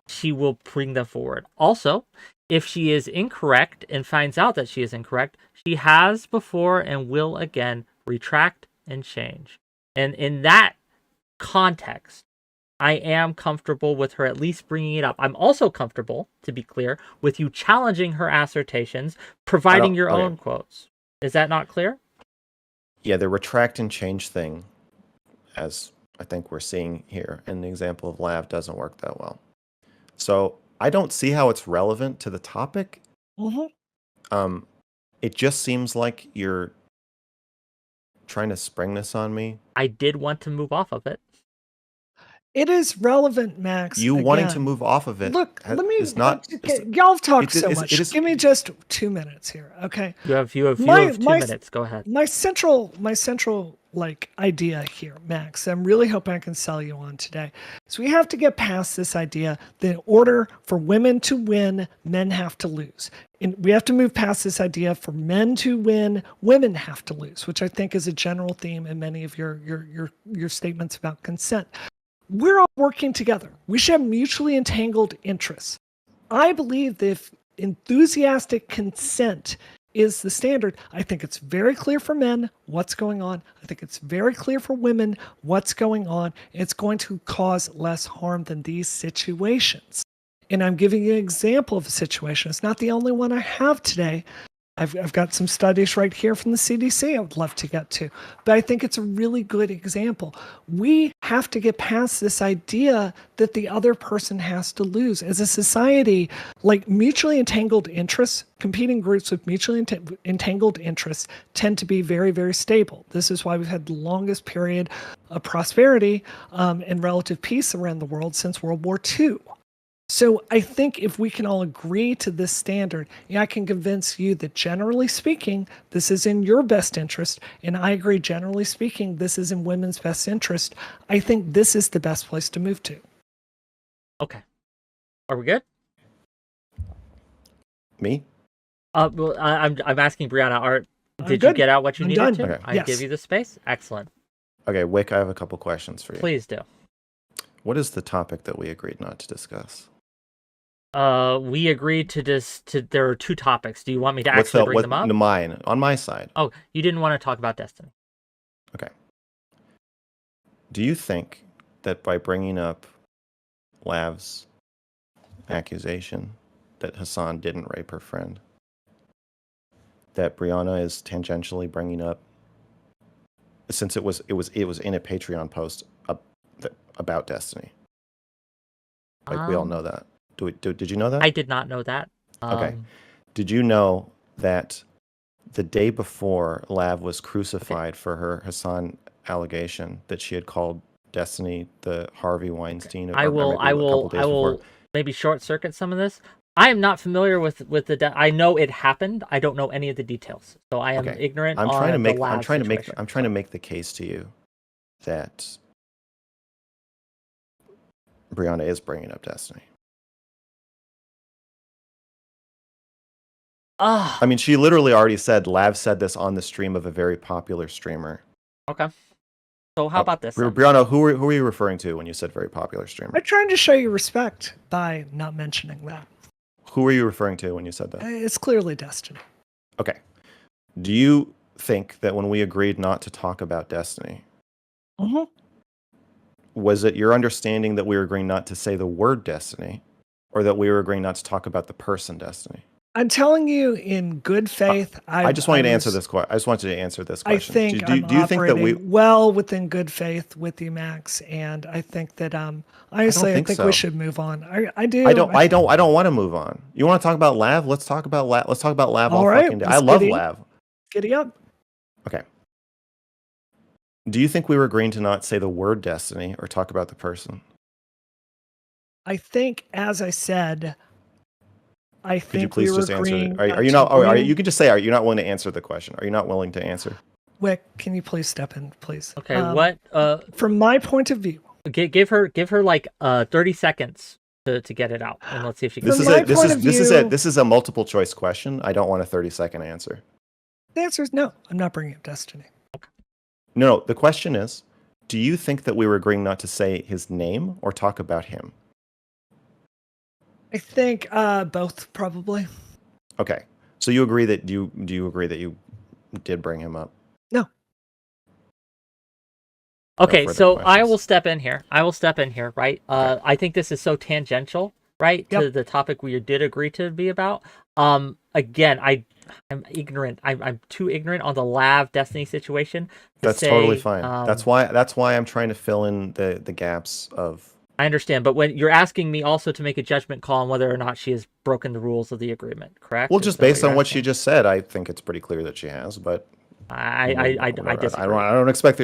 she will bring them forward. Also, if she is incorrect and finds out that she is incorrect, she has before and will again retract and change. And in that context, I am comfortable with her at least bringing it up. I'm also comfortable, to be clear, with you challenging her assertions, providing your own quotes. Is that not clear? Yeah, the retract and change thing, as I think we're seeing here in the example of Lav, doesn't work that well. So I don't see how it's relevant to the topic. Mm-hmm. It just seems like you're trying to spring this on me. I did want to move off of it. It is relevant, Max. You wanting to move off of it. Look, let me. Is not. Y'all have talked so much. Give me just 2 minutes here, okay? You have 2 minutes. Go ahead. My central like idea here, Max, I'm really hoping I can sell you on today. So we have to get past this idea that in order for women to win, men have to lose. And we have to move past this idea for men to win, women have to lose, which I think is a general theme in many of your statements about consent. We're all working together. We should have mutually entangled interests. I believe that if enthusiastic consent is the standard, I think it's very clear for men what's going on. I think it's very clear for women what's going on. It's going to cause less harm than these situations. And I'm giving you an example of a situation. It's not the only one I have today. I've got some studies right here from the CDC I would love to get to, but I think it's a really good example. We have to get past this idea that the other person has to lose. As a society, like mutually entangled interests, competing groups with mutually entangled interests tend to be very, very stable. This is why we've had the longest period of prosperity and relative peace around the world since World War II. So I think if we can all agree to this standard, I can convince you that generally speaking, this is in your best interest. And I agree, generally speaking, this is in women's best interest. I think this is the best place to move to. Okay. Are we good? Me? Well, I'm asking Brianna, did you get out what you needed to? Okay. I give you the space? Excellent. Okay, Whick, I have a couple questions for you. Please do. What is the topic that we agreed not to discuss? We agreed to there are 2 topics. Do you want me to actually bring them up? Mine, on my side. Oh, you didn't want to talk about Destiny. Okay. Do you think that by bringing up Lav's accusation that Hasan didn't rape her friend, that Brianna is tangentially bringing up, since it was in a Patreon post about Destiny? Like, we all know that. Did you know that? I did not know that. Okay. Did you know that the day before Lav was crucified for her Hasan allegation that she had called Destiny the Harvey Weinstein? I will maybe short circuit some of this. I am not familiar with I know it happened. I don't know any of the details, so I am ignorant. I'm trying to make the case to you that Brianna is bringing up Destiny. I mean, she literally already said, Lav said this on the stream of a very popular streamer. Okay. So how about this? Brianna, who are you referring to when you said very popular streamer? I'm trying to show you respect by not mentioning that. Who are you referring to when you said that? It's clearly Destiny. Okay. Do you think that when we agreed not to talk about Destiny, was it your understanding that we were agreeing not to say the word Destiny, or that we were agreeing not to talk about the person Destiny? I'm telling you in good faith. I just want you to answer this question. I just want you to answer this question. I think do you think that we well within good faith with you, Max, and I think that honestly, I think we should move on. I do. I don't want to move on. You want to talk about Lav? Let's talk about Lav. Let's talk about Lav all fucking day. I love Lav. Giddy up. Okay. Do you think we were agreeing to not say the word Destiny or talk about the person? I think, as I said, Could you please just answer it? Are you not? You can just say, are you not willing to answer the question? Are you not willing to answer? Wick, can you please step in, please? Okay. What? From my point of view, give her like 30 seconds to get it out, and let's see if she can. This is a multiple choice question. I don't want a 30-second answer. The answer is no. I'm not bringing up Destiny. Okay. No. The question is, do you think that we were agreeing not to say his name or talk about him? I think both, probably. Okay. So you agree that do you agree that you did bring him up? No. Okay, so I will step in here. Right? Okay. I think this is so tangential, right, to the topic we did agree to be about. Again, I'm ignorant. I'm too ignorant on the Lav Destiny situation. That's totally fine. That's why I'm trying to fill in the gaps of. I understand, but when you're asking me also to make a judgment call on whether or not she has broken the rules of the agreement, correct? Well, just based on what she just said, I think it's pretty clear that she has. But I disagree. I don't expect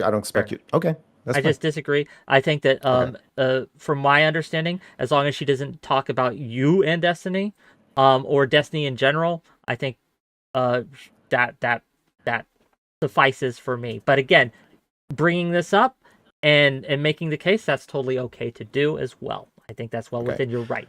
you. Okay, I just disagree. I think that from my understanding, as long as she doesn't talk about you and Destiny, or Destiny in general, I think that suffices for me. But again, bringing this up and making the case, that's totally okay to do as well. I think that's well within your right.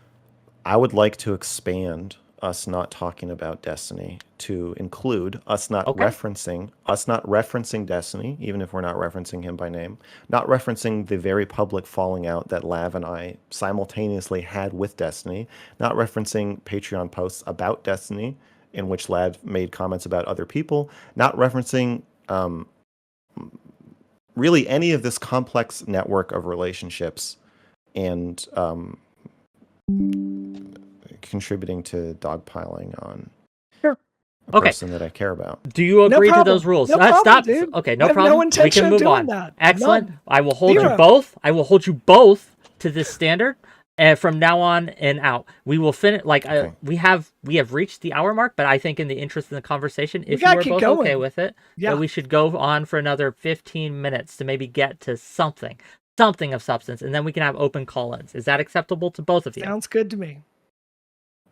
I would like to expand us not talking about Destiny to include us not referencing Destiny, even if we're not referencing him by name, not referencing the very public falling out that Lav and I simultaneously had with Destiny, not referencing Patreon posts about Destiny in which Lav made comments about other people, not referencing really any of this complex network of relationships and contributing to dogpiling on a person that I care about. Do you agree to those rules? No problem, Stop. Dude. Okay, no problem. No intention we can move of doing on. that. Excellent. None. I will hold you both. I will hold you both to this standard. And from now on and out, we will finish. We have reached the hour mark, but I think in the interest of the conversation, if you are both okay with it, that we should go on for another 15 minutes to maybe get to something of substance, and then we can have open call-ins. Is that acceptable to both of you? Sounds good to me.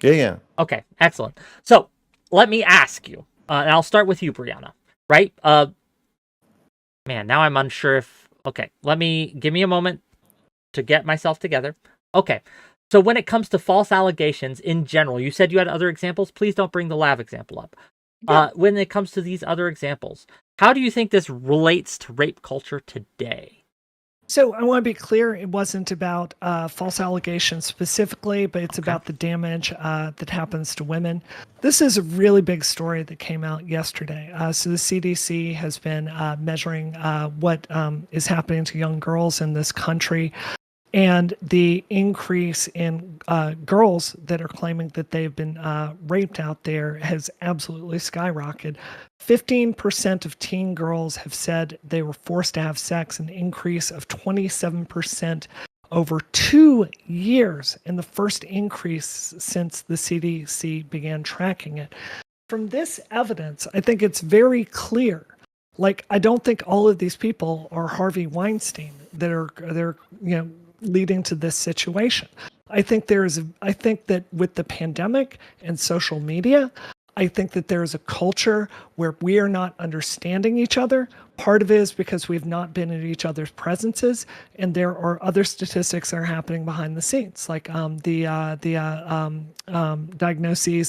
Yeah. Okay, excellent. So let me ask you, and I'll start with you, Brianna. Right? Man, now I'm unsure if. Okay, give me a moment to get myself together. Okay, so when it comes to false allegations in general, you said you had other examples. Please don't bring the Lav example up. Yeah. When it comes to these other examples, how do you think this relates to rape culture today? So I want to be clear, it wasn't about false allegations specifically, but it's about the damage that happens to women. This is a really big story that came out yesterday. So the CDC has been measuring what is happening to young girls in this country. And the increase in girls that are claiming that they've been raped out there has absolutely skyrocketed. 15% of teen girls have said they were forced to have sex, an increase of 27% over 2 years, and the first increase since the CDC began tracking it. From this evidence, I think it's very clear. I don't think all of these people are Harvey Weinstein they're leading to this situation. I think that with the pandemic and social media, I think that there's a culture where we are not understanding each other. Part of it is because we've not been in each other's presences, and there are other statistics that are happening behind the scenes, like diagnoses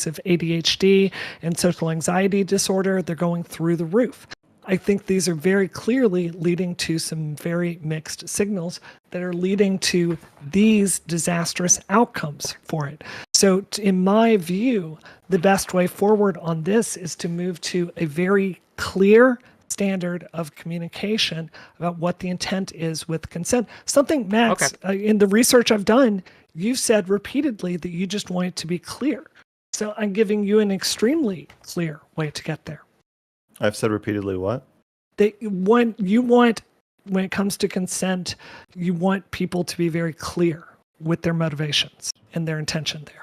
of ADHD and social anxiety disorder. They're going through the roof. I think these are very clearly leading to some very mixed signals that are leading to these disastrous outcomes for it. So in my view, the best way forward on this is to move to a very clear standard of communication about what the intent is with consent. Something, Max, in the research I've done, you've said repeatedly that you just want it to be clear. So I'm giving you an extremely clear way to get there. I've said repeatedly what? When it comes to consent, you want people to be very clear with their motivations and their intention there.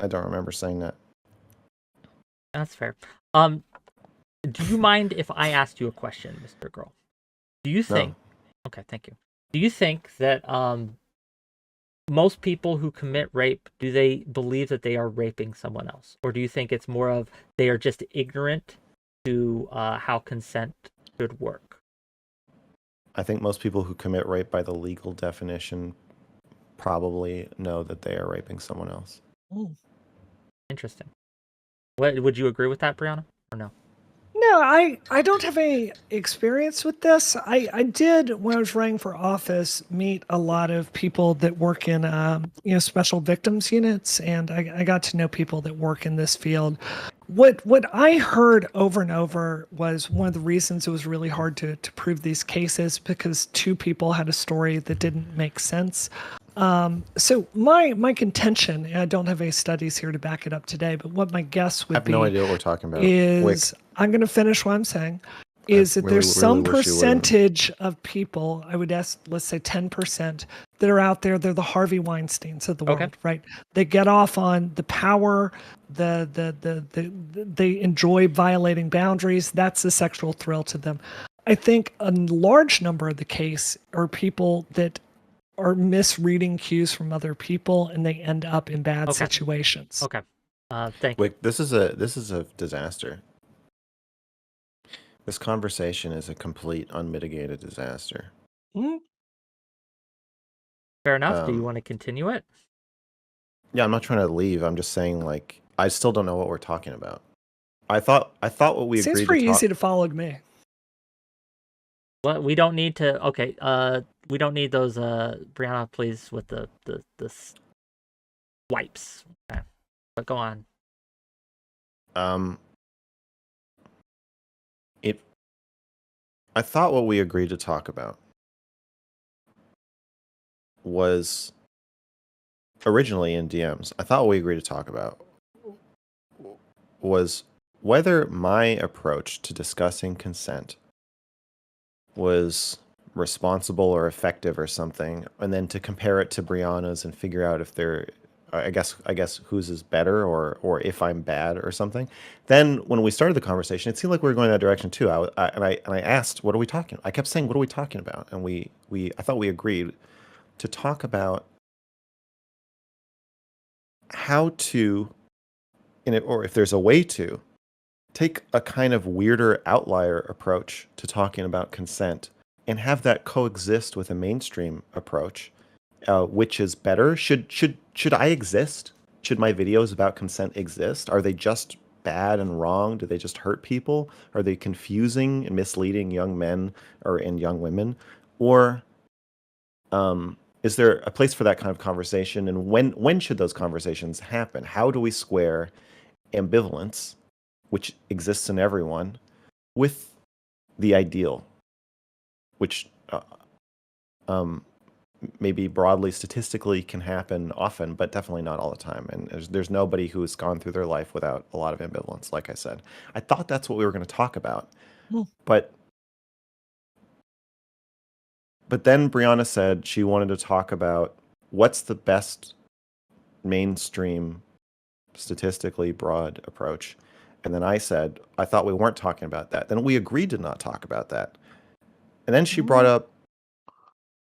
I don't remember saying that. That's fair. Do you mind if I asked you a question, Mr. Girl? Do you think... No. Okay, thank you. Do you think that most people who commit rape, do they believe that they are raping someone else? Or do you think it's more of they are just ignorant to how consent should work? I think most people who commit rape by the legal definition probably know that they are raping someone else. Ooh. Interesting. Would you agree with that, Brianna, or no? No, I don't have any experience with this. I did, when I was running for office, meet a lot of people that work in special victims units, and I got to know people that work in this field. What I heard over and over was one of the reasons it was really hard to prove these cases, because two people had a story that didn't make sense. So my contention, and I don't have any studies here to back it up today, but what my guess would be... I have no idea what we're talking about. Is, I'm going to finish what I'm saying, is that there's some percentage of people, I would ask, let's say 10%, that are out there, they're the Harvey Weinsteins of the world, right? They get off on the power, they enjoy violating boundaries. That's the sexual thrill to them. I think a large number of the case are people that are misreading cues from other people, and they end up in bad situations. Okay. Thank you. Wait, this is a disaster. This conversation is a complete unmitigated disaster. Mm-hmm. Fair enough. Do you want to continue it? Yeah, I'm not trying to leave. I'm just saying, like, I still don't know what we're talking about. I thought what we agreed to Seems pretty easy to follow to me. Well, we don't need to. Okay. We don't need those. Brianna, please, with the wipes. Okay. But go on. I thought what we agreed to talk about was originally in DMs. I thought what we agreed to talk about was whether my approach to discussing consent was responsible or effective or something, and then to compare it to Brianna's and figure out if they're, I guess whose is better, or if I'm bad or something. Then when we started the conversation, it seemed like we were going that direction too. I asked, "What are we talking?" I kept saying, "What are we talking about?" And I thought we agreed to talk about how to, or if there's a way to, take a kind of weirder outlier approach to talking about consent and have that coexist with a mainstream approach. Which is better? Should I exist? Should my videos about consent exist? Are they just bad and wrong? Do they just hurt people? Are they confusing and misleading young men and young women? Or is there a place for that kind of conversation? And when should those conversations happen? How do we square ambivalence, which exists in everyone, with the ideal, which maybe broadly statistically can happen often, but definitely not all the time. And there's nobody who's gone through their life without a lot of ambivalence, like I said. I thought that's what we were going to talk about. But then Brianna said she wanted to talk about what's the best mainstream, statistically broad approach. And then I said, I thought we weren't talking about that. Then we agreed to not talk about that. And then she brought up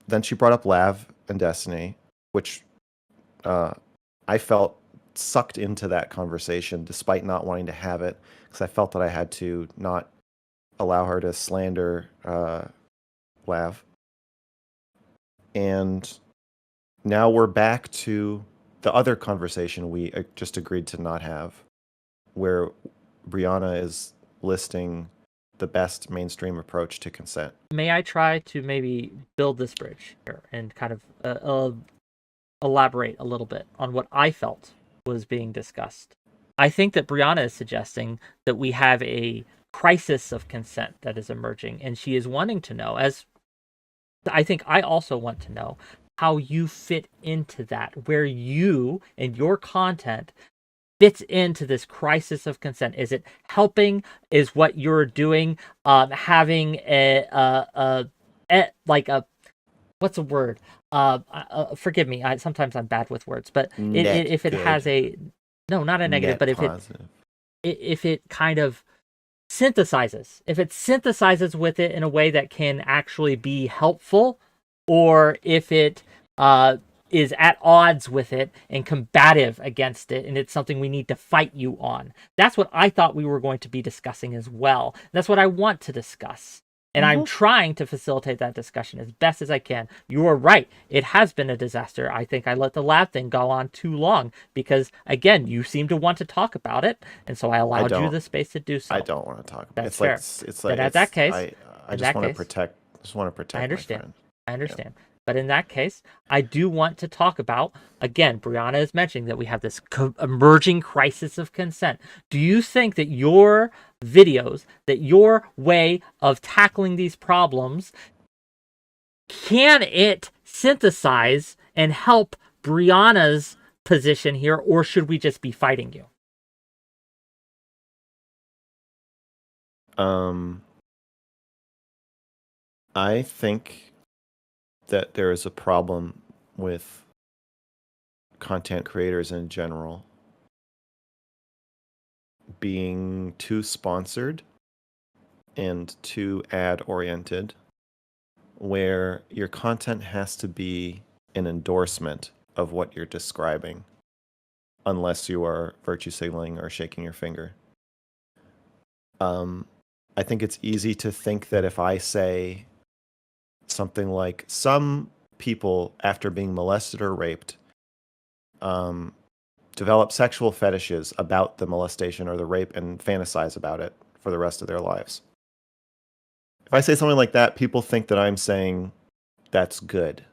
then she brought up Lav and Destiny, which I felt sucked into that conversation despite not wanting to have it, because I felt that I had to not allow her to slander Lav. And now we're back to the other conversation we just agreed to not have, where Brianna is listing the best mainstream approach to consent. May I try to maybe build this bridge here and kind of elaborate a little bit on what I felt was being discussed? I think that Brianna is suggesting that we have a crisis of consent that is emerging, and she is wanting to know, as I think I also want to know, how you fit into that, where you and your content fits into this crisis of consent. Is it helping? Is what you're doing having what's a word? Forgive me. Sometimes I'm bad with words, but if it has a not a negative, but if it kind of synthesizes, if it synthesizes with it in a way that can actually be helpful, or if it is at odds with it and combative against it, and it's something we need to fight you on. That's what I thought we were going to be discussing as well. That's what I want to discuss. And I'm trying to facilitate that discussion as best as I can. You are right. It has been a disaster. I think I let the lab thing go on too long because, again, you seem to want to talk about it. And so I allowed you the space to do so. I don't want to talk about it. That's fair. It's like, in that case, I just want to protect. I understand. My friend. I understand. Yeah. But in that case, I do want to talk about, again, Brianna is mentioning that we have this emerging crisis of consent. Do you think that your videos, that your way of tackling these problems, can it synthesize and help Brianna's position here, or should we just be fighting you? I think that there is a problem with content creators in general being too sponsored and too ad oriented, where your content has to be an endorsement of what you're describing, unless you are virtue signaling or shaking your finger. I think it's easy to think that if I say something like, some people after being molested or raped develop sexual fetishes about the molestation or the rape and fantasize about it for the rest of their lives. If I say something like that, people think that I'm saying that's good,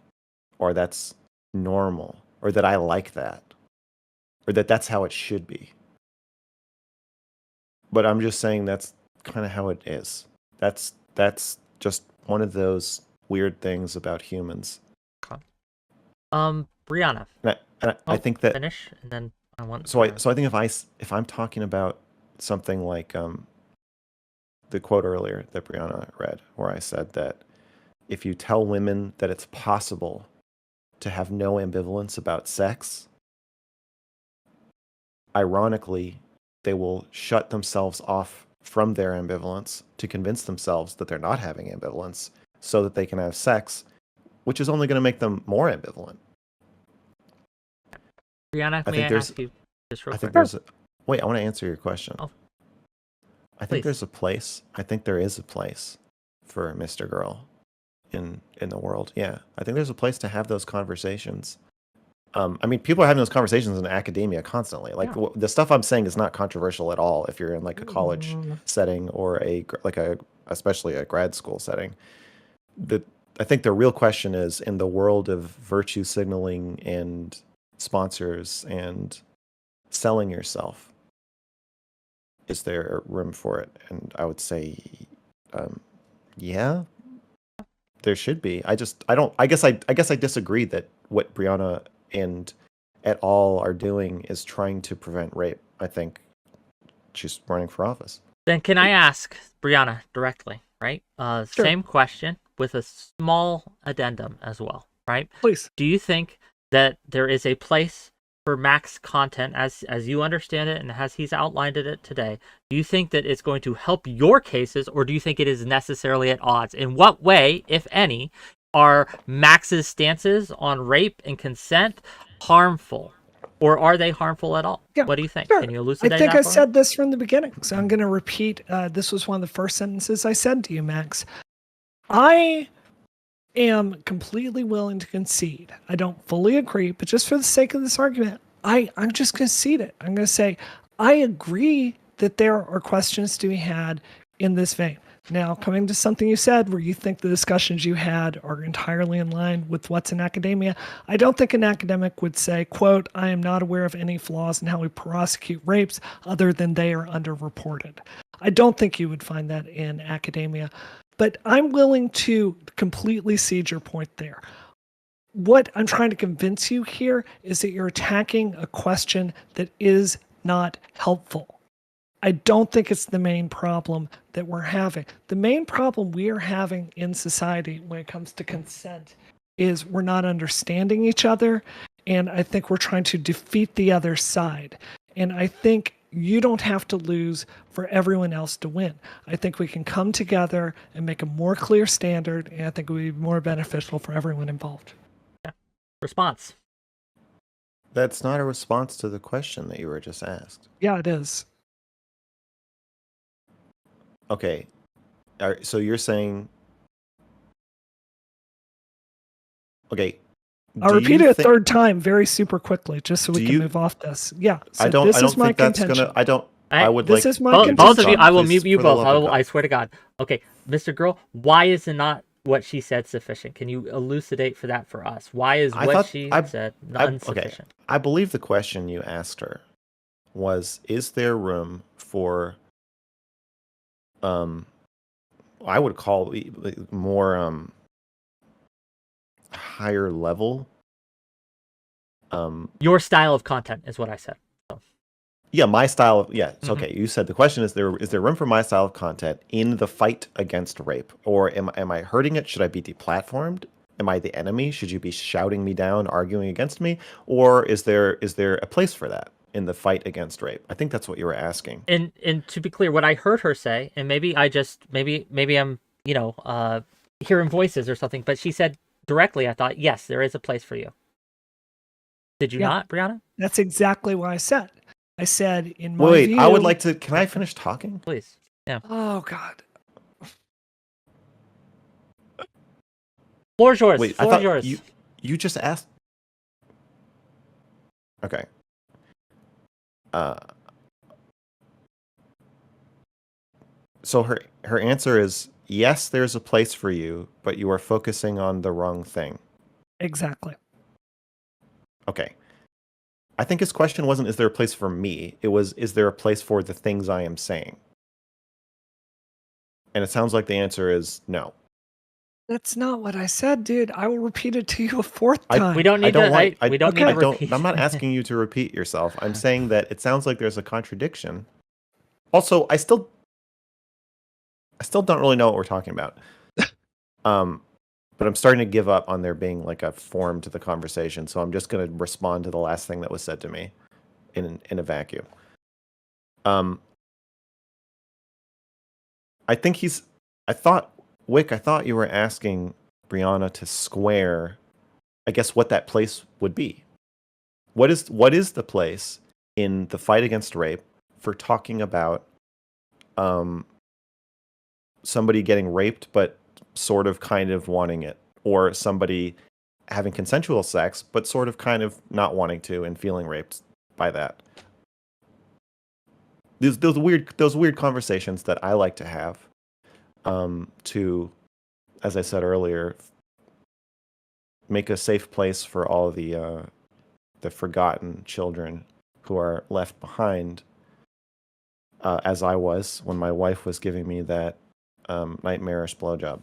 or that's normal, or that I like that, or that that's how it should be. But I'm just saying that's kind of how it is. That's just one of those weird things about humans. Brianna. I think that finish, and then I want. So I think if I'm talking about something like the quote earlier that Brianna read, where I said that if you tell women that it's possible to have no ambivalence about sex, ironically, they will shut themselves off from their ambivalence to convince themselves that they're not having ambivalence, so that they can have sex, which is only going to make them more ambivalent. Brianna, may I ask you just real quick? Wait, I want to answer your question. Oh. I think there's a place. I think there is a place for Mr. Girl in the world. Yeah, I think there's a place to have those conversations. I mean, people are having those conversations in academia constantly. Like the stuff I'm saying is not controversial at all if you're in like a college setting or especially a grad school setting. I think the real question is, in the world of virtue signaling and sponsors and selling yourself, is there room for it? And I would say, yeah, there should be. I guess I disagree that what Brianna and et al. Are doing is trying to prevent rape. I think she's running for office. Then can I ask Brianna directly, right? Sure. Same question with a small addendum as well, right? Please. Do you think that there is a place for Mac's content as you understand it and as he's outlined it today? Do you think that it's going to help your cases, or do you think it is necessarily at odds? In what way, if any, are Max's stances on rape and consent harmful? Or are they harmful at all? Yeah, what do you think? sure. Can you elucidate I think that I for me? said this from the beginning, so I'm going to repeat. This was one of the first sentences I said to you, Max. I am completely willing to concede. I don't fully agree, but just for the sake of this argument, I'm just going to concede it. I'm going to say, I agree that there are questions to be had in this vein. Now, coming to something you said where you think the discussions you had are entirely in line with what's in academia, I don't think an academic would say, quote, I am not aware of any flaws in how we prosecute rapes other than they are underreported. I don't think you would find that in academia, but I'm willing to completely cede your point there. What I'm trying to convince you here is that you're attacking a question that is not helpful. I don't think it's the main problem that we're having. The main problem we are having in society when it comes to consent is we're not understanding each other, and I think we're trying to defeat the other side. And I think you don't have to lose for everyone else to win. I think we can come together and make a more clear standard, and I think it would be more beneficial for everyone involved. Response. That's not a response to the question that you were just asked. Yeah, it is. Okay. So you're saying... Okay. I'll repeat it a third time very super quickly just so we can you- move off this. Yeah. So I don't this think is my that's contention. gonna... I don't... I- I would This like... is my Both contention. of you, I will Please, mute you for the both. love of I God. swear to God. Okay, Mr. Girl, why is it not what she said sufficient? Can you elucidate for that for us? Why is what she said insufficient? I believe the question you asked her was, is there room for... I would call it more higher level. Your style of content is what I said. So. Yeah, my style. It's okay. You said the question is there room for my style of content in the fight against rape, or am I hurting it? Should I be deplatformed? Am I the enemy? Should you be shouting me down, arguing against me, or is there a place for that in the fight against rape? I think that's what you were asking. And to be clear, what I heard her say, and maybe I just maybe I'm hearing voices or something, but she said directly, I thought, yes, there is a place for you. Did you not, Brianna? That's exactly what I said. I said, in my Wait, view... I would like to... Can I finish talking? Please. Yeah. Oh, God. Floor's yours. Wait, Floor's I thought yours. you just asked... Okay. So her answer is, yes, there's a place for you, but you are focusing on the wrong thing. Exactly. Okay. I think his question wasn't, is there a place for me? It was, is there a place for the things I am saying? And it sounds like the answer is no. That's not what I said, dude. I will repeat it to you a fourth time. We don't need to. We don't need to repeat. I'm not asking you to repeat yourself. I'm saying that it sounds like there's a contradiction. Also, I still don't really know what we're talking about. But I'm starting to give up on there being like a form to the conversation, so I'm just going to respond to the last thing that was said to me in a vacuum. I thought you were asking Brianna to square, I guess, what that place would be. What is the place in the fight against rape for talking about somebody getting raped but sort of kind of wanting it, or somebody having consensual sex but sort of kind of not wanting to and feeling raped by that? Those weird conversations that I like to have to, as I said earlier, make a safe place for all the forgotten children who are left behind, as I was when my wife was giving me that nightmarish blowjob.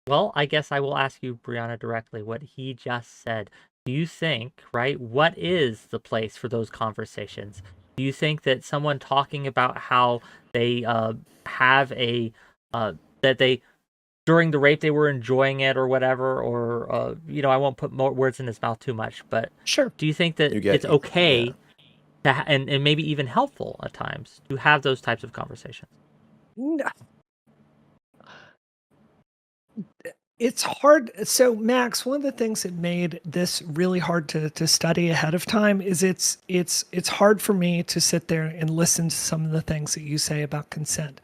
Well, I guess I will ask you, Brianna, directly what he just said. Do you think, right, what is the place for those conversations? Do you think that someone talking about how they have a, that they, during the rape, they were enjoying it or whatever, or, I won't put more words in his mouth too much, but Sure. do you think that it's okay to and maybe even helpful at times to have those types of conversations? No. It's hard. So, Max, one of the things that made this really hard to study ahead of time is it's hard for me to sit there and listen to some of the things that you say about consent.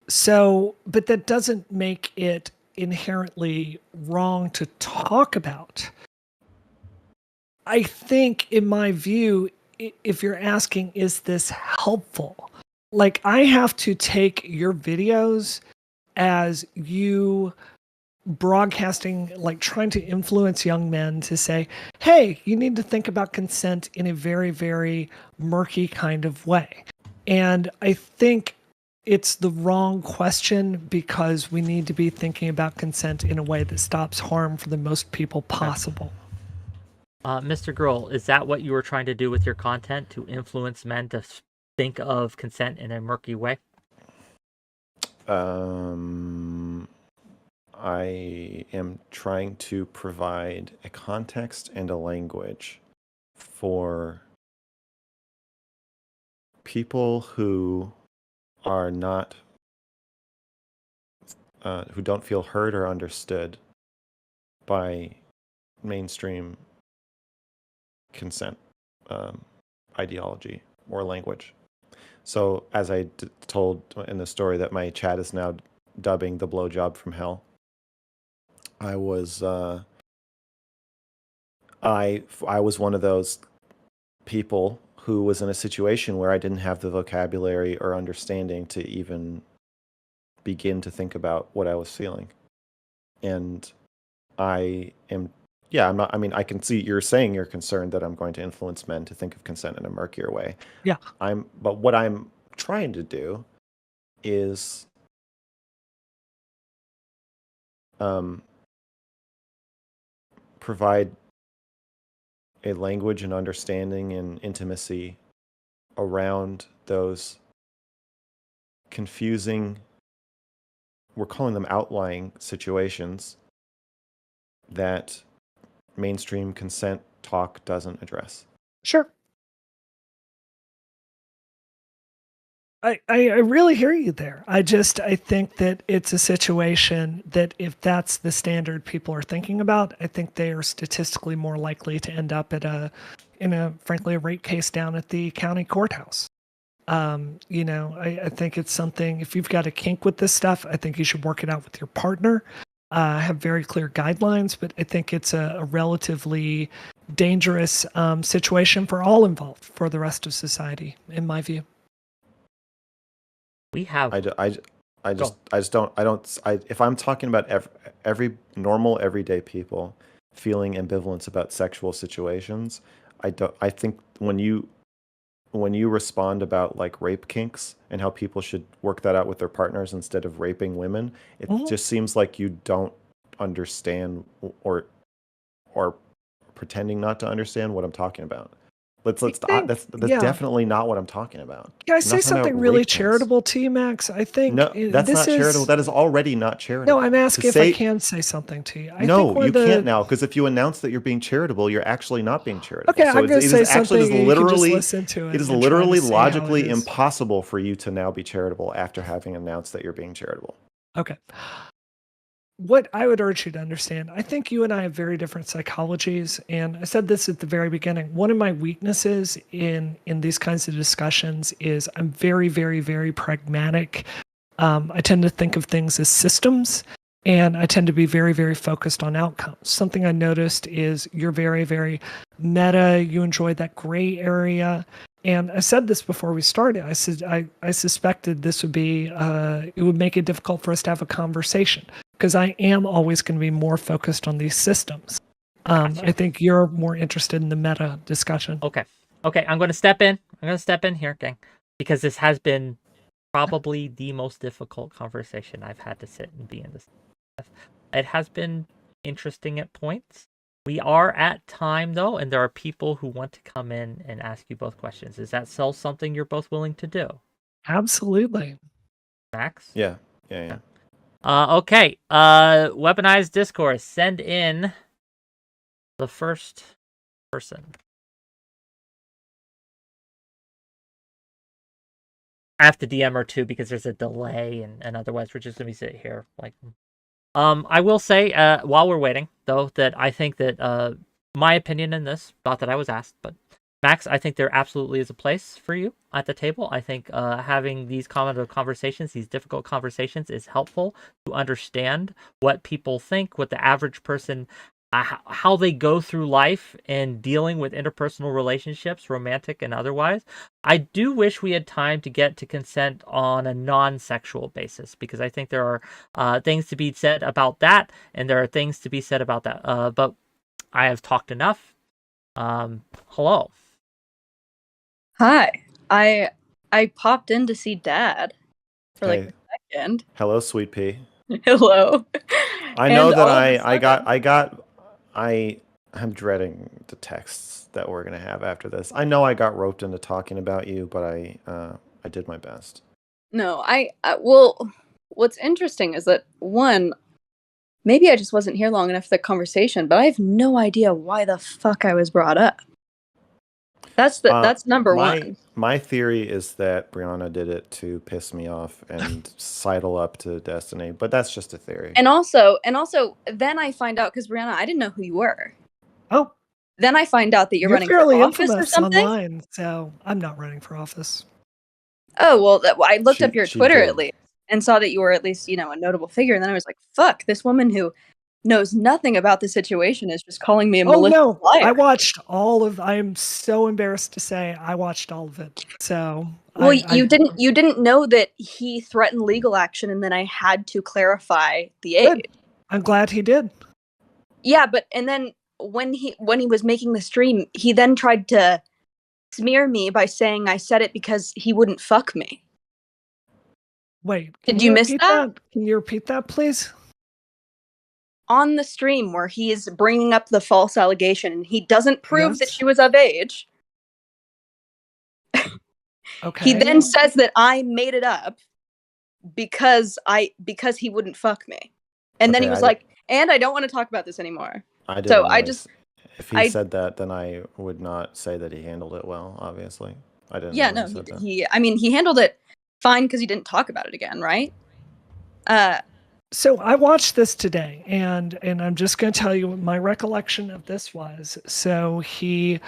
So, but that doesn't make it inherently wrong to talk about. I think, in my view, if you're asking, is this helpful? Like, I have to take your videos as you broadcasting, like trying to influence young men to say, hey, you need to think about consent in a very, very murky kind of way. And I think it's the wrong question because we need to be thinking about consent in a way that stops harm for the most people possible. mrgirl, is that what you were trying to do with your content, to influence men to think of consent in a murky way? I am trying to provide a context and a language for people who are not, who don't feel heard or understood by mainstream consent ideology or language. So, as I told in the story that my chat is now dubbing the blowjob from hell, I was I was one of those people who was in a situation where I didn't have the vocabulary or understanding to even begin to think about what I was feeling. And I am, yeah, I'm not, I mean, I can see you're saying you're concerned that I'm going to influence men to think of consent in a murkier way. Yeah. But what I'm trying to do is provide a language and understanding and intimacy around those confusing, we're calling them outlying situations that mainstream consent talk doesn't address. Sure. I really hear you there. I think that it's a situation that if that's the standard people are thinking about, I think they are statistically more likely to end up in a frankly a rape case down at the county courthouse. I think it's something, if you've got a kink with this stuff, I think you should work it out with your partner. Have very clear guidelines, but I think it's a relatively dangerous situation for all involved, for the rest of society, in my view. We have. If I'm talking about every normal everyday people feeling ambivalence about sexual situations, I think when you respond about like rape kinks and how people should work that out with their partners instead of raping women, it just seems like you don't understand or pretending not to understand what I'm talking about. That's definitely not what I'm talking about. Can I say something really charitable to you, Max? I think no, that's not charitable. That is already not charitable. No, I'm asking if I can say something to you. No, you can't now, because if you announce that you're being charitable, you're actually not being charitable. Okay, I'm going to say something. It is literally logically impossible for you to now be charitable after having announced that you're being charitable. Okay. What I would urge you to understand, I think you and I have very different psychologies. And I said this at the very beginning. One of my weaknesses in these kinds of discussions is I'm very, very, very pragmatic. I tend to think of things as systems, and I tend to be very, very focused on outcomes. Something I noticed is you're very, very meta. You enjoy that gray area. And I said this before we started. I said I suspected this would be it would make it difficult for us to have a conversation, because I am always going to be more focused on these systems. Gotcha. I think you're more interested in the meta discussion. Okay, I'm going to step in. Here, gang, because this has been probably the most difficult conversation I've had to sit and be in this. It has been interesting at points. We are at time, though, and there are people who want to come in and ask you both questions. Is that still something you're both willing to do? Absolutely. Max? Yeah. Okay. Weaponized discourse. Send in the first person. I have to DM her too because there's a delay, and otherwise we're just gonna be sitting here like. I will say, while we're waiting, though, that I think that my opinion in this, not that I was asked, but Max, I think there absolutely is a place for you at the table. I think having these conversations, these difficult conversations, is helpful to understand what people think, what the average person, how they go through life and dealing with interpersonal relationships, romantic and otherwise. I do wish we had time to get to consent on a non-sexual basis, because I think there are things to be said about that, and there are things to be said about that. But I have talked enough. Hello. Hi. I popped in to see Dad for like Hey. a second. Hello, sweet pea. Hello. I know And that all of a I'm dreading the texts that we're gonna have after this. I know I got roped into talking about you, but I did my best. No, well, what's interesting is that one, maybe I just wasn't here long enough for the conversation, but I have no idea why the fuck I was brought up. That's number one. My theory is that Brianna did it to piss me off and sidle up to Destiny, but that's just a theory. And also, then I find out, because Brianna, I didn't know who you were. Oh, Then I find out that you're running for fairly office or infamous something. online, so I'm not running for office. Oh well, I looked up your She Twitter did. at least and saw that you were at least, a notable figure. And then I was like, "Fuck, this woman who knows nothing about the situation is just calling me a malicious no, liar." I watched all of. I am so embarrassed to say I watched all of it. So, Well, you didn't know that he threatened legal action, and then I had to clarify the age. Good. I'm glad he did. Yeah, and then when he was making the stream, he then tried to smear me by saying I said it because he wouldn't fuck me. Wait, Did you miss repeat that? Can you repeat that, please? On the stream where he is bringing up the false allegation and he doesn't prove that Yes. she was of age. Okay. He then says that I made it up because he wouldn't fuck me. And then he was like, and I don't want to talk about this anymore. I didn't So realize if he said that, then I would not say that he handled it well, obviously. I didn't Yeah, know no, he said that. he handled it fine because he didn't talk about it again, right? So I watched this today, and I'm just going to tell you what my recollection of this was. So he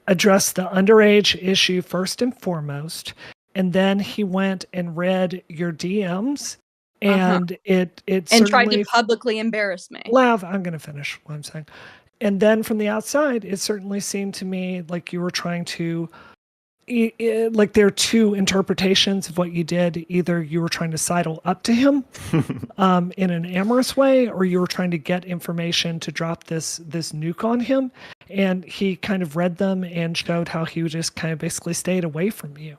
addressed the underage issue first and foremost, and then he went and read your DMs, and it and tried to publicly embarrass me. Lav, I'm going to finish what I'm saying. And then from the outside, it certainly seemed to me like you were trying to, like there are two interpretations of what you did. Either you were trying to sidle up to him in an amorous way, or you were trying to get information to drop this nuke on him. And he kind of read them and showed how he just kind of basically stayed away from you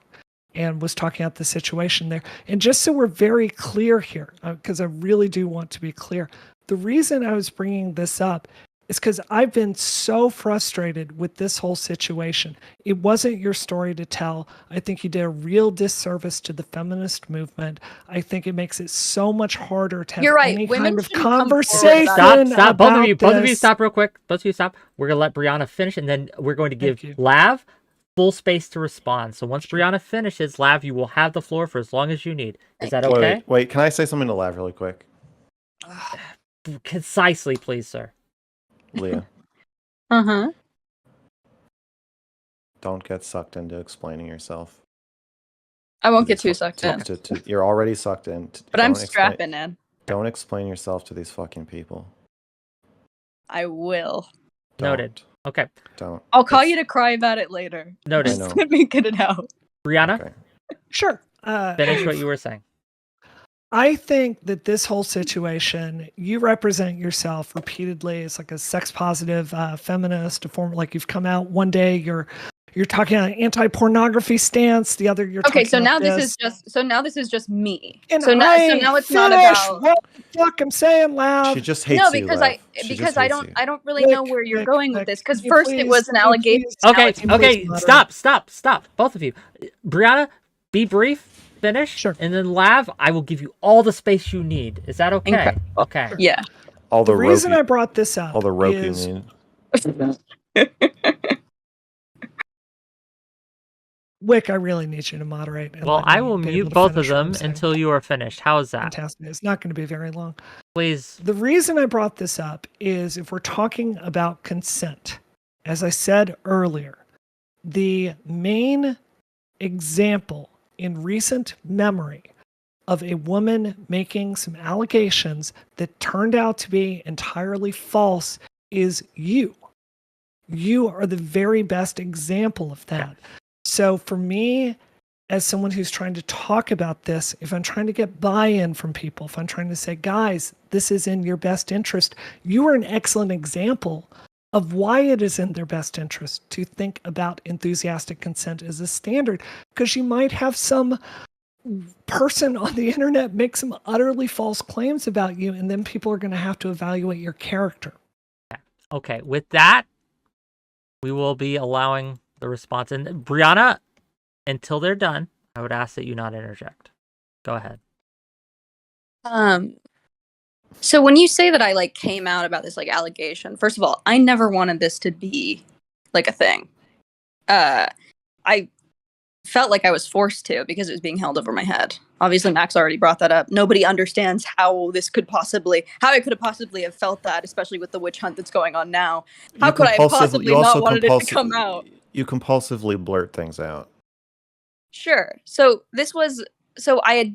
and was talking about the situation there. And just so we're very clear here, because I really do want to be clear, the reason I was bringing this up is because I've been so frustrated with this whole situation. It wasn't your story to tell. I think you did a real disservice to the feminist movement. I think it makes it so much harder to have any kind of conversation. Stop. Both of you stop real quick. Both of you stop. We're going to let Brianna finish, and then we're going to give Lav full space to respond. So once Brianna finishes, Lav, you will have the floor for as long as you need. Is that okay? Wait, can I say something to Lav really quick? Concisely, please, sir. Leah. Uh-huh. Don't get sucked into explaining yourself. I won't get too sucked in. You're already sucked in. But I'm strapping in. Don't explain yourself to these fucking people. I will. Noted. Okay. Don't. I'll call you to cry about it later. Noted. Let me get it out. Brianna? Okay. Sure. Finish what you were saying. I think that this whole situation, you represent yourself repeatedly as like a sex positive feminist, a form like you've come out one day you're talking about an anti-pornography stance, the other you're okay. talking So now about this is just me. And so now it's not about what the fuck I'm saying, Lav. She just hates you. Because I don't really know where you're going with this. Because can you first please- it was an allegation. Okay. Stop. Both of you. Brianna, be brief. Finish. Sure. And then Lav, I will give you all the space you need. Is that okay? Incredible. Okay. Yeah. All the reason I brought this up all the rope is, you need. Wick, I really need you to moderate. And Well, let I me will be mute able to both of finish what I'm them saying. until you are finished. How is that? Fantastic. It's not going to be very long. Please. The reason I brought this up is if we're talking about consent, as I said earlier, the main example in recent memory of a woman making some allegations that turned out to be entirely false is you. You are the very best example of that. So for me, as someone who's trying to talk about this, if I'm trying to get buy-in from people, if I'm trying to say, guys, this is in your best interest, you are an excellent example of why it is in their best interest to think about enthusiastic consent as a standard, because you might have some person on the internet make some utterly false claims about you, and then people are going to have to evaluate your character. Okay, with that, we will be allowing the response. And Brianna, until they're done, I would ask that you not interject. Go ahead. So when you say that I like came out about this like allegation, first of all, I never wanted this to be like a thing. I felt like I was forced to because it was being held over my head. Obviously, Max already brought that up. Nobody understands how I could have possibly have felt that, especially with the witch hunt that's going on now. How could I have possibly not wanted it to come out? You compulsively blurt things out. Sure. So I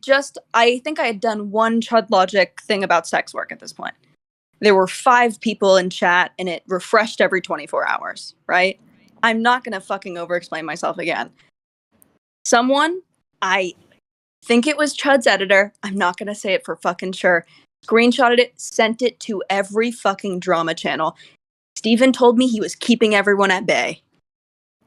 think I had done one Chud Logic thing about sex work at this point. There were 5 people in chat and it refreshed every 24 hours, right? I'm not going to fucking over-explain myself again. Someone, I think it was Chud's editor, I'm not going to say it for fucking sure, screenshotted it, sent it to every fucking drama channel. Steven told me he was keeping everyone at bay.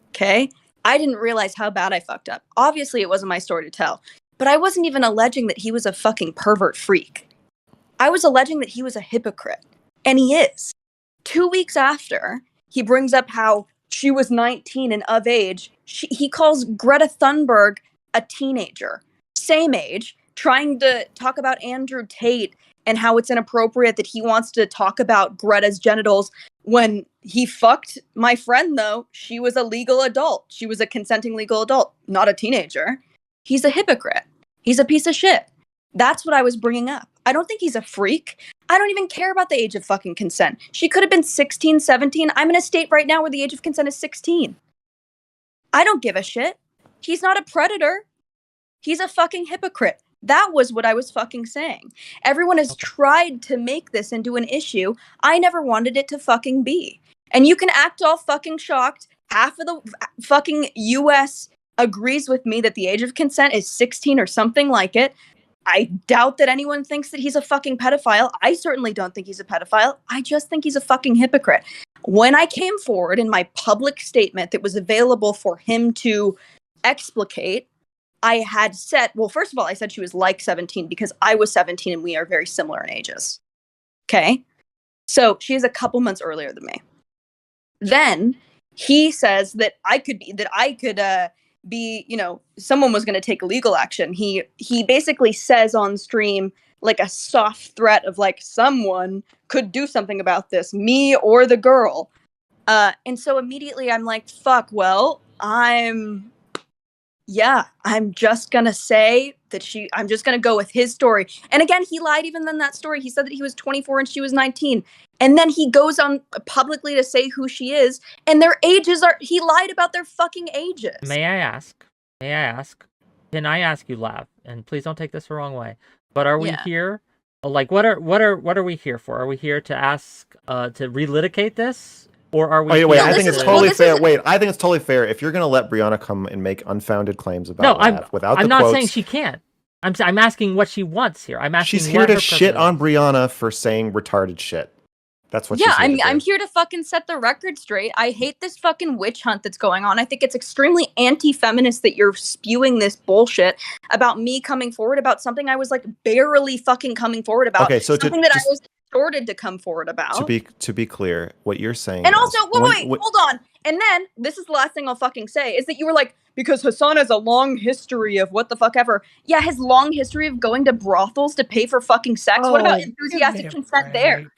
Okay? I didn't realize how bad I fucked up. Obviously, it wasn't my story to tell. But I wasn't even alleging that he was a fucking pervert freak. I was alleging that he was a hypocrite. And he is. 2 weeks after, he brings up how she was 19 and of age. He calls Greta Thunberg a teenager. Same age, trying to talk about Andrew Tate and how it's inappropriate that he wants to talk about Greta's genitals. When he fucked my friend, though, she was a legal adult. She was a consenting legal adult, not a teenager. He's a hypocrite. He's a piece of shit. That's what I was bringing up. I don't think he's a freak. I don't even care about the age of fucking consent. She could have been 16, 17. I'm in a state right now where the age of consent is 16. I don't give a shit. He's not a predator. He's a fucking hypocrite. That was what I was fucking saying. Everyone has tried to make this into an issue. I never wanted it to fucking be. And you can act all fucking shocked. Half of the fucking US agrees with me that the age of consent is 16 or something like it. I doubt that anyone thinks that he's a fucking pedophile. I certainly don't think he's a pedophile. I just think he's a fucking hypocrite. When I came forward in my public statement that was available for him to explicate, I had said, well, first of all, I said she was like 17 because I was 17 and we are very similar in ages. Okay? So she is a couple months earlier than me. Then he says that I could be, you know, someone was going to take legal action. He basically says on stream like a soft threat of like someone could do something about this, me or the girl. And so immediately I'm like, fuck, well, I'm just going to say that I'm just going to go with his story. And again, he lied even in that story. He said that he was 24 and she was 19. And then he goes on publicly to say who she is. And their ages he lied about their fucking ages. May I ask? Can I ask you, Lav? And please don't take this the wrong way. But are we here? Like, what are we here for? Are we here to ask, to relitigate this? Or are we? Wait, I think it's totally fair. I think it's totally fair if you're going to let Brianna come and make unfounded claims about Lav without the quotes. I'm not saying she can't. I'm asking what she wants here. I'm asking. She's here to shit on Brianna for saying retarded shit. That's what she's here to do. I'm here to fucking set the record straight. I hate this fucking witch hunt that's going on. I think it's extremely anti-feminist that you're spewing this bullshit about me coming forward about something I was like barely fucking coming forward about. Okay, so something that I was exhorted to come forward about. To be clear, what you're saying. And also, wait, hold on. And then this is the last thing I'll fucking say is that you were like, because Hasan has a long history of what the fuck ever. Yeah, his long history of going to brothels to pay for fucking sex. What about enthusiastic consent there?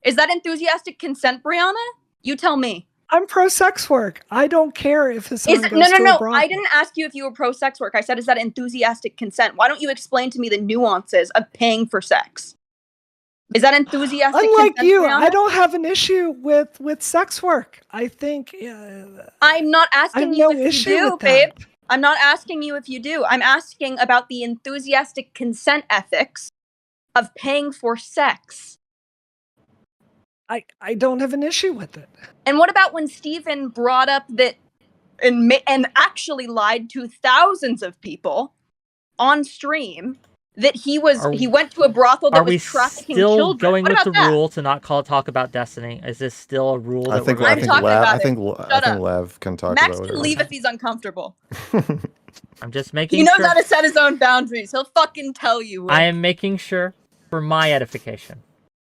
Is that enthusiastic consent, Brianna? You tell me. I'm pro sex work. I don't care if his son goes to a brothel. I didn't ask you if you were pro sex work. I said, is that enthusiastic consent? Why don't you explain to me the nuances of paying for sex? Is that enthusiastic Unlike consent? you, Brianna? I don't have an issue with sex work. I think I'm not asking you if you do, babe. that. I'm not asking you if you do. I'm asking about the enthusiastic consent ethics of paying for sex. I don't have an issue with it. And what about when Stephen brought up that and actually lied to thousands of people on stream that he went to a brothel that was trafficking children? Are we still going what with the that? rule to not talk about Destiny? Is this still a rule that I think we're going to talking Lav, about I think it. I think Lav can talk Max about it. can leave if he's uncomfortable. I'm just making He knows sure. how to set his own boundaries. He'll fucking tell you. Whick. I am making sure for my edification.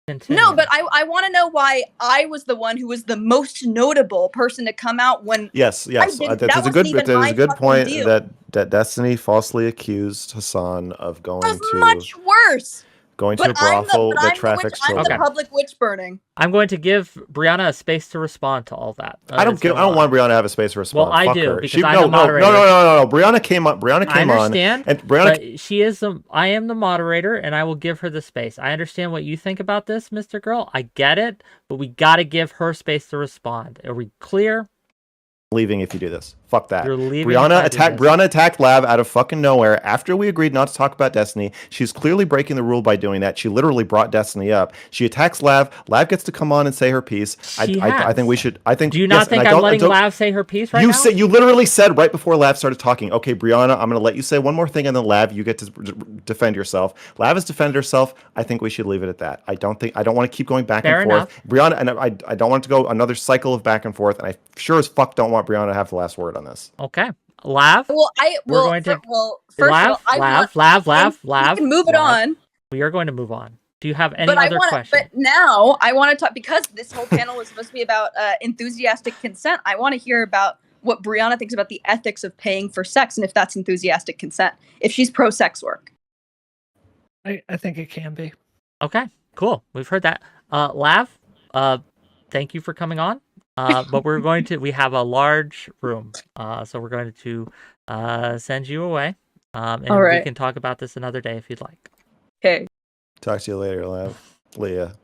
Continue. No, but I want to know why I was the one who was the most notable person to come out when. Yes. That is a good point deal. that Destiny falsely accused Hasan of going That's to much worse. going to a brothel that traffics I'm children. the public witch burning. I'm going to give Brianna a space to respond to all that. I don't want Brianna to have a space to respond. Well, I Fuck do her. because I'm the moderator. No. Brianna came on. I understand, and Brianna. But she is I am the moderator, and I will give her the space. I understand what you think about this, Mr. Girl. I get it, but we got to give her space to respond. Are we clear? Leaving if you do this. Fuck that. You're leaving. Brianna attacked Lav out of fucking nowhere after we agreed not to talk about Destiny. She's clearly breaking the rule by doing that. She literally brought Destiny up. She attacks Lav. Lav gets to come on and say her piece. I think we should. Do you not think I'm letting Lav say her piece right now? You literally said right before Lav started talking, okay, Brianna, I'm going to let you say one more thing, and then Lav, you get to defend yourself. Lav has defended herself. I think we should leave it at that. I don't want to keep going back and forth. Brianna, and I don't want it to go another cycle of back and forth, and I sure as fuck don't want Brianna to have the last word on this. Okay. Lav. Well, Lav. We can move it on. We are going to move on. Do you have any other questions? But now I want to talk, because this whole panel was supposed to be about enthusiastic consent. I want to hear about what Brianna thinks about the ethics of paying for sex and if that's enthusiastic consent. If she's pro sex work. I think it can be. Okay, cool. We've heard that. Lav, thank you for coming on. But we have a large room, so we're going to send you away, and we can talk about this another day if you'd like. Okay. Talk to you later, Leah.